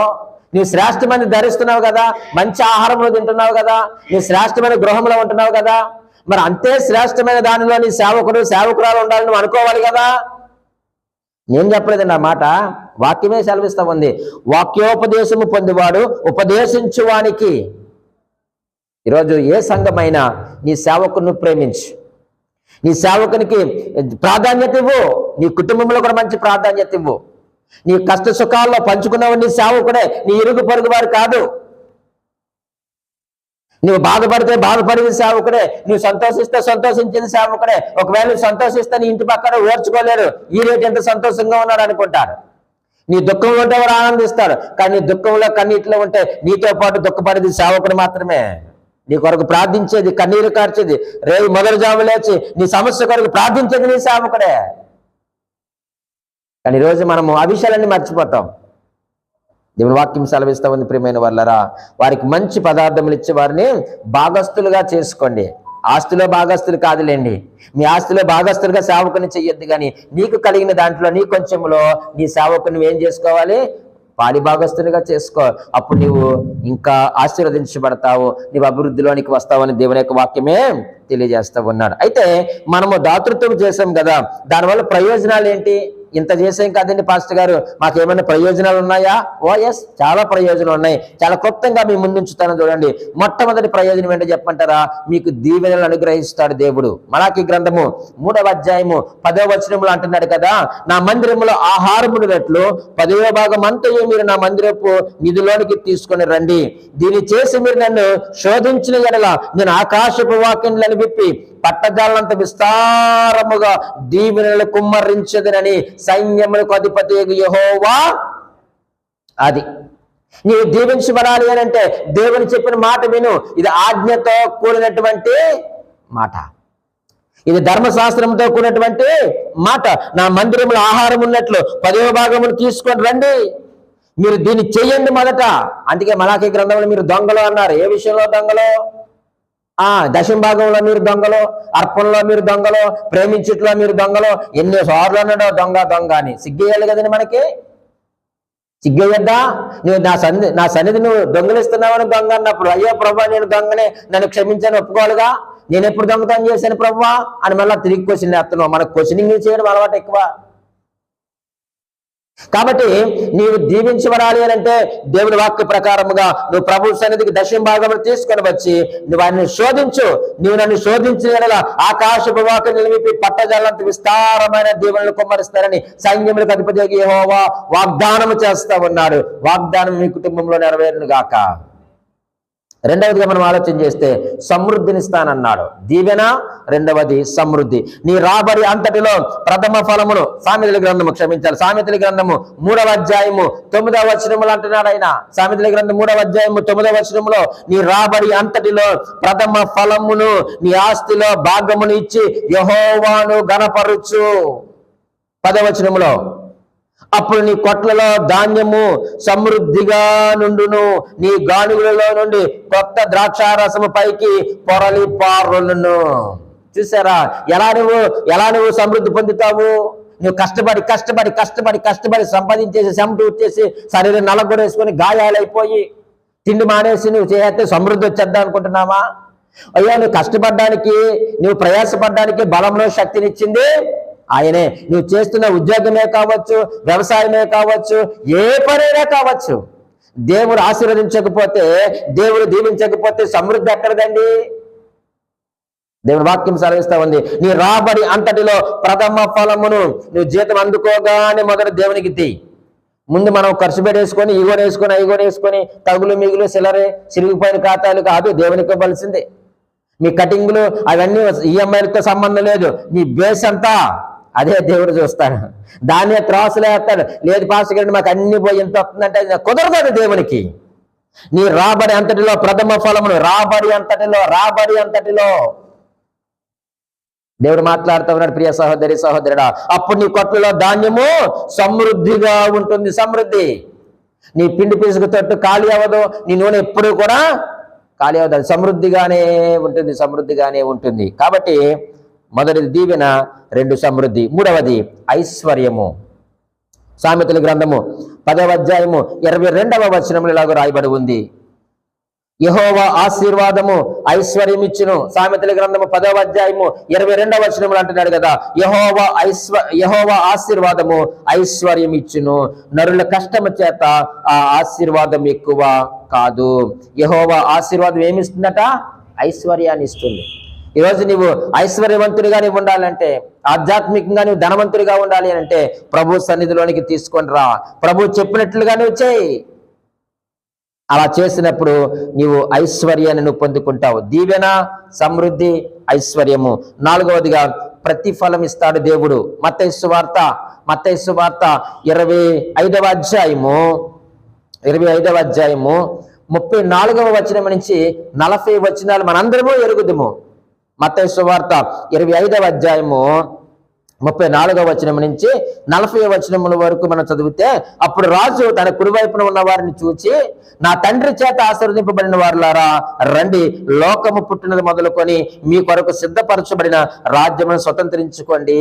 నీవు శ్రేష్టమైన ధరిస్తున్నావు కదా, మంచి ఆహారంలో తింటున్నావు కదా, నీవు శ్రేష్టమైన గృహంలో ఉంటున్నావు కదా, మరి అంతే శ్రేష్టమైన దానిలో నీ సేవకురాలు ఉండాలని నువ్వు అనుకోవాలి కదా. నేను చెప్పలేదండి ఆ మాట, వాక్యమే సెలవిస్తా ఉంది. వాక్యోపదేశము పొందివాడు ఉపదేశించువానికి. ఈరోజు ఏ సంఘమైనా నీ సేవకుని ప్రేమించు, నీ సేవకునికి ప్రాధాన్యత ఇవ్వు, నీ కుటుంబంలో కూడా మంచి ప్రాధాన్యత ఇవ్వు. నీ కష్ట సుఖాల్లో పంచుకున్నావు నీ సేవకుడే, నీ ఇరుగు పొరుగు వారు కాదు. నువ్వు బాధపడితే బాధపడేది సేవకుడే, నువ్వు సంతోషిస్తే సంతోషించేది సేవకుడే. ఒకవేళ నువ్వు సంతోషిస్తే నీ ఇంటి పక్కన ఓర్చుకోలేరు, ఈ రేటు ఎంత సంతోషంగా ఉన్నాడు అనుకుంటారు. నీ దుఃఖంలో ఉంటే వారు ఆనందిస్తారు, కానీ నీ దుఃఖంలో కన్నీటిలో ఉంటే నీతో పాటు దుఃఖపడేది సేవకుడు మాత్రమే. నీ కొరకు ప్రార్థించేది, కన్నీరు కార్చేది, రేపు మొదలు జాము లేచి నీ సమస్య కొరకు ప్రార్థించేది నీ సేవకుడే. కానీ ఈరోజు మనము ఆ విషయాలన్నీ మర్చిపోతాం. దేవుని వాక్యం సెలవిస్తా ఉంది ప్రియమైన వాళ్ళరా, వారికి మంచి పదార్థములు ఇచ్చే వారిని భాగస్తులుగా చేసుకోండి. ఆస్తిలో భాగస్తులు కాదులేండి, మీ ఆస్తిలో భాగస్తులుగా సేవకుని చెయ్యొద్దు. కానీ నీకు కలిగిన దాంట్లో నీ కొంచెంలో నీ సేవకుని ఏం చేసుకోవాలి? పాలి భాగస్తునిగా చేసుకో. అప్పుడు నీవు ఇంకా ఆశీర్వదించబడతావు, నీవు అభివృద్ధిలోనికి వస్తావని దేవుని యొక్క వాక్యమే తెలియజేస్తా ఉన్నాడు. అయితే మనము దాతృత్వం చేసాం కదా, దానివల్ల ప్రయోజనాలు ఏంటి? ఇంత చేసాం కదండి పాస్టర్ గారు, మాకేమైనా ప్రయోజనాలు ఉన్నాయా? ఓ ఎస్, చాలా ప్రయోజనాలు ఉన్నాయి. చాలా క్లుప్తంగా మీ ముందుంచుతాను చూడండి. మొట్టమొదటి ప్రయోజనం ఏంటో చెప్పంటారా? మీకు దీవెనలు అనుగ్రహిస్తాడు దేవుడు. మలాకి గ్రంథము 3వ అధ్యాయము 10వ వచనంలో అంటున్నాడు కదా, నా మందిరములో ఆహారమును రెట్లు 10వ భాగం అంతయు మీరు నా మందిరపు నిధిలోనికి తీసుకొని రండి. దీన్ని చేసి మీరు నన్ను శోధించిన ఎడల నేను ఆకాశపు వాక్యములను విప్పి పట్టజాలంత విస్తారముగా దీవెనలు కుమ్మరించదనని సైన్యములకు అధిపతి యెహోవా. అది నీవు దీవించబడాలి అని అంటే దేవుని చెప్పిన మాట విను. ఇది ఆజ్ఞతో కూడినటువంటి మాట, ఇది ధర్మశాస్త్రంతో కూడినటువంటి మాట. నా మందిరంలో ఆహారం ఉన్నట్లు 10వ భాగమును తీసుకొని రండి, మీరు దీన్ని చెయ్యండి మొదట. అందుకే మలాకి గ్రంథంలో మీరు దొంగలు అన్నారు. ఏ విషయంలో దొంగలు? దశమ భాగంలో మీరు దొంగలు, అర్పణలో మీరు దొంగలు, ప్రేమించుట్లో మీరు దొంగలు. ఎన్నోసార్లు అన్నాడు దొంగ దొంగ అని. సిగ్గేయాలి కదండి మనకి, సిగ్గేయద్దా? నువ్వు నా సన్నిధి నువ్వు దొంగలిస్తున్నావని దొంగ అన్నప్పుడు, అయ్యో ప్రభా నేను దొంగనే, నన్ను క్షమించని ఒప్పుకోవాలిగా. నేను ఎప్పుడు దొంగతనం చేశాను ప్రభా అని మళ్ళీ తిరిగి క్వశ్చన్ వేస్తున్నావు. మనకు క్వశ్చనింగ్ చేయడం అలవాటు ఎక్కువ. కాబట్టి నీవు దీవించబడాలి అని అంటే దేవుని వాక్య ప్రకారముగా నువ్వు ప్రభు సన్నిధికి దశమ భాగం తీసుకొని వచ్చి నువ్వు ఆయన్ని శోధించు. నువ్వు నన్ను శోధించిన ఆకాశపు వాక్యం నిలిపి పట్టజాలంత విస్తారమైన దీవెనలు కుమ్మరిస్తారని సైన్యములకు అధిపతి యెహోవా వాగ్దానము చేస్తా ఉన్నాడు. వాగ్దానం మీ కుటుంబంలో నెరవేరును గాక. రెండవదిగా మనం ఆలోచన చేస్తే సమృద్ధినిస్తానన్నాడు. దీవెన, రెండవది సమృద్ధి. నీ రాబడి అంతటిలో ప్రథమ ఫలమును, సామెతల గ్రంథము సామెతల గ్రంథము 3వ అధ్యాయము 9వ వచనములు అంటున్నాడు ఆయన. సామెతల గ్రంథం 3వ అధ్యాయము 9వ వచనములో నీ రాబడి అంతటిలో ప్రథమ ఫలమును, నీ ఆస్తిలో భాగమును ఇచ్చి యెహోవాను గణపరుచు. 10వ వచనములో అప్పుడు నీ కొట్లలో ధాన్యము సమృద్ధిగా నుండును, నీ గానుగులలో నుండి కొత్త ద్రాక్షారసము పైకి పొరలి పారులను. చూసారా ఎలా నువ్వు సమృద్ధి పొందుతావు? నువ్వు కష్టపడి కష్టపడి కష్టపడి కష్టపడి సంపాదించేసి చెమట వచ్చేసి శరీరం నలగొడేసుకొని గాయాలైపోయి తిండి మానేసి నువ్వు చేస్తే సమృద్ధి వచ్చేద్దాం అనుకుంటున్నావా? అయ్యో, నువ్వు కష్టపడడానికి, నువ్వు ప్రయాసపడడానికి బలంలో శక్తినిచ్చింది ఆయనే. నువ్వు చేస్తున్న ఉద్యోగమే కావచ్చు, వ్యవసాయమే కావచ్చు, ఏ పనైనా కావచ్చు, దేవుడు ఆశీర్వదించకపోతే, దేవుడు దీవించకపోతే సమృద్ధి ఎక్కడదండి? దేవుని వాక్యం సెలవిస్తా ఉంది, నీ రాబడి అంతటిలో ప్రథమ ఫలమును నువ్వు జీతం అందుకోగానే మొదట దేవునికి తీ. ముందు మనం ఖర్చు పెట్టేసుకొని ఇగోనేసుకొని తగులు మిగులు సిరిగిపోయిన ఖాతాలు కాదు, దేవునికి ఇవ్వాల్సిందే. మీ కటింగ్లు అవన్నీ ఈఎంఐలతో సంబంధం లేదు. నీ బేస్ అంతా అదే దేవుడు చూస్తాడు. దాన్ని త్రాసులు వేస్తాడు. లేదు పాస్టర్ గారు మాకు అన్ని పోయి ఎంత వస్తుందంటే కుదరదు దేవునికి. నీ రాబడి అంతటిలో ప్రథమ ఫలమును, రాబడి అంతటిలో దేవుడు మాట్లాడుతూ ఉన్నాడు. ప్రియ సహోదరి సహోదరుడా, అప్పుడు నీ కొట్లలో ధాన్యము సమృద్ధిగా ఉంటుంది. సమృద్ధి. నీ పిండి పిసుకు తట్టు ఖాళీ అవ్వదు, నీ నూనె ఎప్పుడు కూడా ఖాళీ అవ్వదు, సమృద్ధిగానే ఉంటుంది. కాబట్టి మొదటిది దీవెన, 2 సమృద్ధి, 3వది ఐశ్వర్యము. సామెతల గ్రంథము 10వ అధ్యాయము 22వ వచనములో ఇలాగ రాయబడి ఉంది, యెహోవా ఆశీర్వాదము ఐశ్వర్యం ఇచ్చును. సామెతల గ్రంథము 10వ అధ్యాయము 22వ వచనములు అంటున్నాడు కదా, యెహోవా ఆశీర్వాదము ఐశ్వర్యం ఇచ్చును, నరుల కష్టము చేత ఆ ఆశీర్వాదం ఎక్కువ కాదు. యెహోవా ఆశీర్వాదం ఏమిస్తుందట? ఐశ్వర్యాన్ని ఇస్తుంది. ఈరోజు నువ్వు ఐశ్వర్యవంతుడిగా నువ్వు ఉండాలంటే, ఆధ్యాత్మికంగా నువ్వు ధనవంతుడిగా ఉండాలి అంటే ప్రభు సన్నిధిలోనికి తీసుకొని రా. ప్రభు చెప్పినట్లుగా నువ్వు చేయి. అలా చేసినప్పుడు నీవు ఐశ్వర్యాన్ని నువ్వు పొందుకుంటావు. దీవెన, సమృద్ధి, ఐశ్వర్యము. 4వదిగా ప్రతిఫలం ఇస్తాడు దేవుడు. మత్తయి సువార్త 25వ అధ్యాయము 34వ వచనం నుంచి 40 వచనాలు మనందరము ఎరుగుదుము. మత్తయి సువార్త 25వ అధ్యాయము 34వ వచనం నుంచి 40వ వచనముల వరకు మనం చదివితే, అప్పుడు రాజు తన కుడివైపున ఉన్న వారిని చూచి, నా తండ్రి చేత ఆశీర్వదింపబడిన వారులారా రండి, లోకము పుట్టినది మొదలుకొని మీ కొరకు సిద్ధపరచబడిన రాజ్యమును స్వతంత్రించుకోండి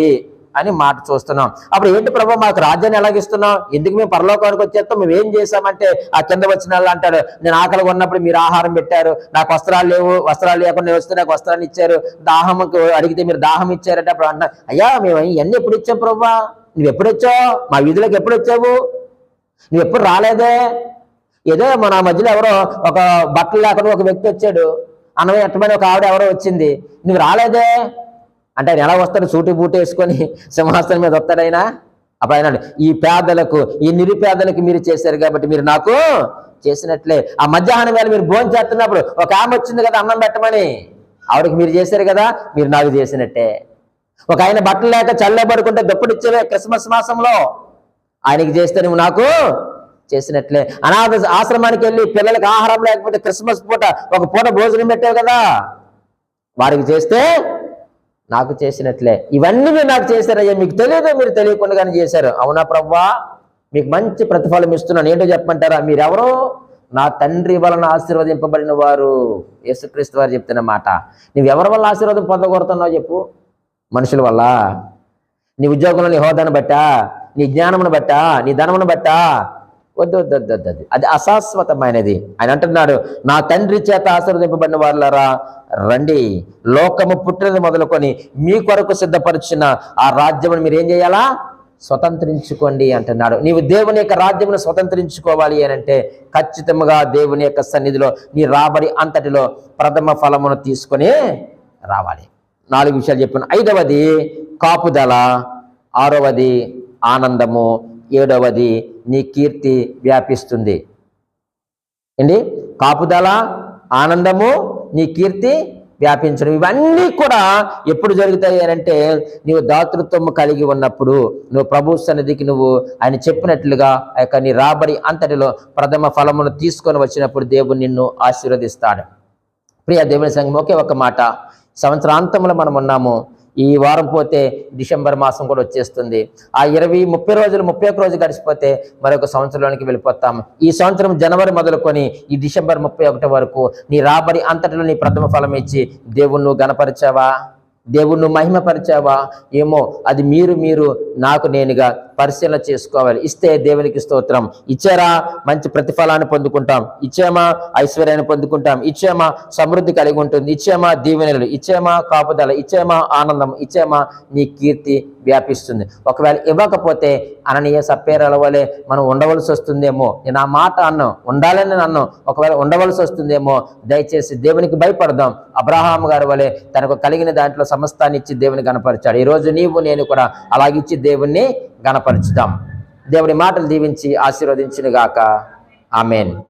అని మాట చూస్తున్నాం. అప్పుడు ఏంటి ప్రభు, మాకు రాజ్యాన్ని ఎలాగిస్తున్నాం? ఎందుకు మేము పరలోకానికి వచ్చేస్తాం? మేము ఏం చేశామంటే ఆ కింద వచ్చిన అంటాడు, నేను ఆకలిగా ఉన్నప్పుడు మీరు ఆహారం పెట్టారు, నాకు వస్త్రాలు లేకుండా నేను వస్తే నాకు వస్త్రాన్ని ఇచ్చారు, దాహంకు అడిగితే మీరు దాహం ఇచ్చారంటే అప్పుడు అంటున్నా, అయ్యా మేము ఇవన్నీ ఎప్పుడు ఇచ్చాం ప్రభు? నువ్వు ఎప్పుడు వచ్చావు? మా వీధిలోకి ఎప్పుడు వచ్చావు? నువ్వు ఎప్పుడు రాలేదే? ఏదో మన మధ్యలో ఎవరో ఒక బట్టలు లేకుండా ఒక వ్యక్తి వచ్చాడు, అన్నమే ఎట్టమని ఒక ఆవిడ ఎవరో వచ్చింది, నువ్వు రాలేదే అంటే ఆయన ఎలా వస్తాడు? సూటి బూట వేసుకొని సింహాసనం మీద వస్తాడు ఆయన. అప్పుడు ఆయన ఈ పేదలకు, ఈ నిరుపేదలకు మీరు చేశారు కాబట్టి మీరు నాకు చేసినట్లే. ఆ మధ్యాహ్నం వేళ మీరు భోజనం చేస్తున్నప్పుడు ఒక ఆమె వచ్చింది కదా అన్నం పెట్టమని, ఆవిడకి మీరు చేశారు కదా, మీరు నాకు చేసినట్టే. ఒక ఆయన బట్టలు లేక చల్ల పడుకుంటే దుప్పటి ఇచ్చేవే క్రిస్మస్ మాసంలో, ఆయనకి చేస్తే నువ్వు నాకు చేసినట్లే. అనాథ ఆశ్రమానికి వెళ్ళి పిల్లలకి ఆహారం లేకపోతే క్రిస్మస్ పూట ఒక పూట భోజనం పెట్టావు కదా, వారికి చేస్తే నాకు చేసినట్లే. ఇవన్నీ మీరు నాకు చేశారయ్యా, మీకు తెలియదు, మీరు తెలియకుండానే చేశారు. అవునా ప్రవ్వా, మీకు మంచి ప్రతిఫలం ఇస్తున్నాను. ఏంటో చెప్పమంటారా? మీరెవరో నా తండ్రి వలన ఆశీర్వదింపబడిన వారు. యేసుక్రీస్తు వారు చెప్తున్న మాట. నువ్వెవరి వల్ల ఆశీర్వాదం పొందగొడుతున్నావు చెప్పు? మనుషుల వల్ల? నీ ఉద్యోగంలో నీ హోదాను బట్టా, నీ జ్ఞానమును బట్టా, నీ ధనమును బట్టా? వద్దు, అది అశాశ్వతమైనది. ఆయన అంటున్నాడు, నా తండ్రి చేత ఆశీర్వదింపబడిన వారులారా రండి, లోకము పుట్టినది మొదలుకొని మీ కొరకు సిద్ధపరిచిన ఆ రాజ్యమును మీరు ఏం చేయాలా? స్వతంత్రించుకోండి అంటున్నాడు. నీవు దేవుని యొక్క రాజ్యమును స్వతంత్రించుకోవాలి అని అంటే ఖచ్చితంగా దేవుని యొక్క సన్నిధిలో నీ రాబడి అంతటిలో ప్రథమ ఫలమును తీసుకొని రావాలి. 4 విషయాలు చెప్పాను. 5వది కాపుదల, 6వది ఆనందము, 7వది నీ కీర్తి వ్యాపిస్తుంది. ఏంటి? కాపుదల, ఆనందము, నీ కీర్తి వ్యాపించడం. ఇవన్నీ కూడా ఎప్పుడు జరుగుతాయి అంటే నీవు దాతృత్వం కలిగి ఉన్నప్పుడు, నువ్వు ప్రభు సన్నిధికి నువ్వు ఆయన చెప్పినట్లుగా ఆ యొక్క నీ రాబడి అంతటిలో ప్రథమ ఫలమును తీసుకొని వచ్చినప్పుడు దేవుడు నిన్ను ఆశీర్వదిస్తాడు. ప్రియ దేవుని సంఘం, ఒకే ఒక మాట, సంవత్సరాంతంలో మనం ఉన్నాము. ఈ వారం పోతే డిసెంబర్ మాసం కూడా వచ్చేస్తుంది. ఆ 20-30 రోజులు, 31 రోజు గడిచిపోతే మరొక సంవత్సరంలోనికి వెళ్ళిపోతాము. ఈ సంవత్సరం జనవరి మొదలుకొని ఈ డిసెంబర్ 31 వరకు నీ రాబడి అంతటిలో నీ ప్రథమ ఫలం ఇచ్చి దేవుణ్ణి నువ్వు గణపరిచావా? దేవుణ్ణి నువ్వు మహిమపరిచావా? ఏమో అది మీరు నాకు నేనుగా పరిశీలన చేసుకోవాలి. ఇస్తే దేవునికి స్తోత్రం. ఇచ్చారా, మంచి ప్రతిఫలాన్ని పొందుకుంటాం. ఇచ్చామా, ఐశ్వర్యాన్ని పొందుకుంటాం. ఇచ్చామా, సమృద్ధి కలిగి ఉంటుంది. ఇచ్చామా, దీవెనలు. ఇచ్చామా, కాపుదల. ఇచ్చామా, ఆనందం. ఇచ్చామా, నీ కీర్తి వ్యాపిస్తుంది. ఒకవేళ ఇవ్వకపోతే అననీయ సప్పేరాల వలె మనం ఉండవలసి వస్తుందేమో. నేను ఆ మాట అన్నాను, ఉండాలని అన్నాను. ఒకవేళ ఉండవలసి వస్తుందేమో. దయచేసి దేవునికి భయపడదాం. అబ్రహాము గారి వలె తనకు కలిగిన దాంట్లో సమస్తాన్ని ఇచ్చి దేవుని గణపరిచాడు. ఈరోజు నీవు నేను కూడా అలాగిచ్చి దేవుణ్ణి గణపరుచుదాం. దేవుని మాటలు దీవించి ఆశీర్వదించును గాక. ఆమేన్.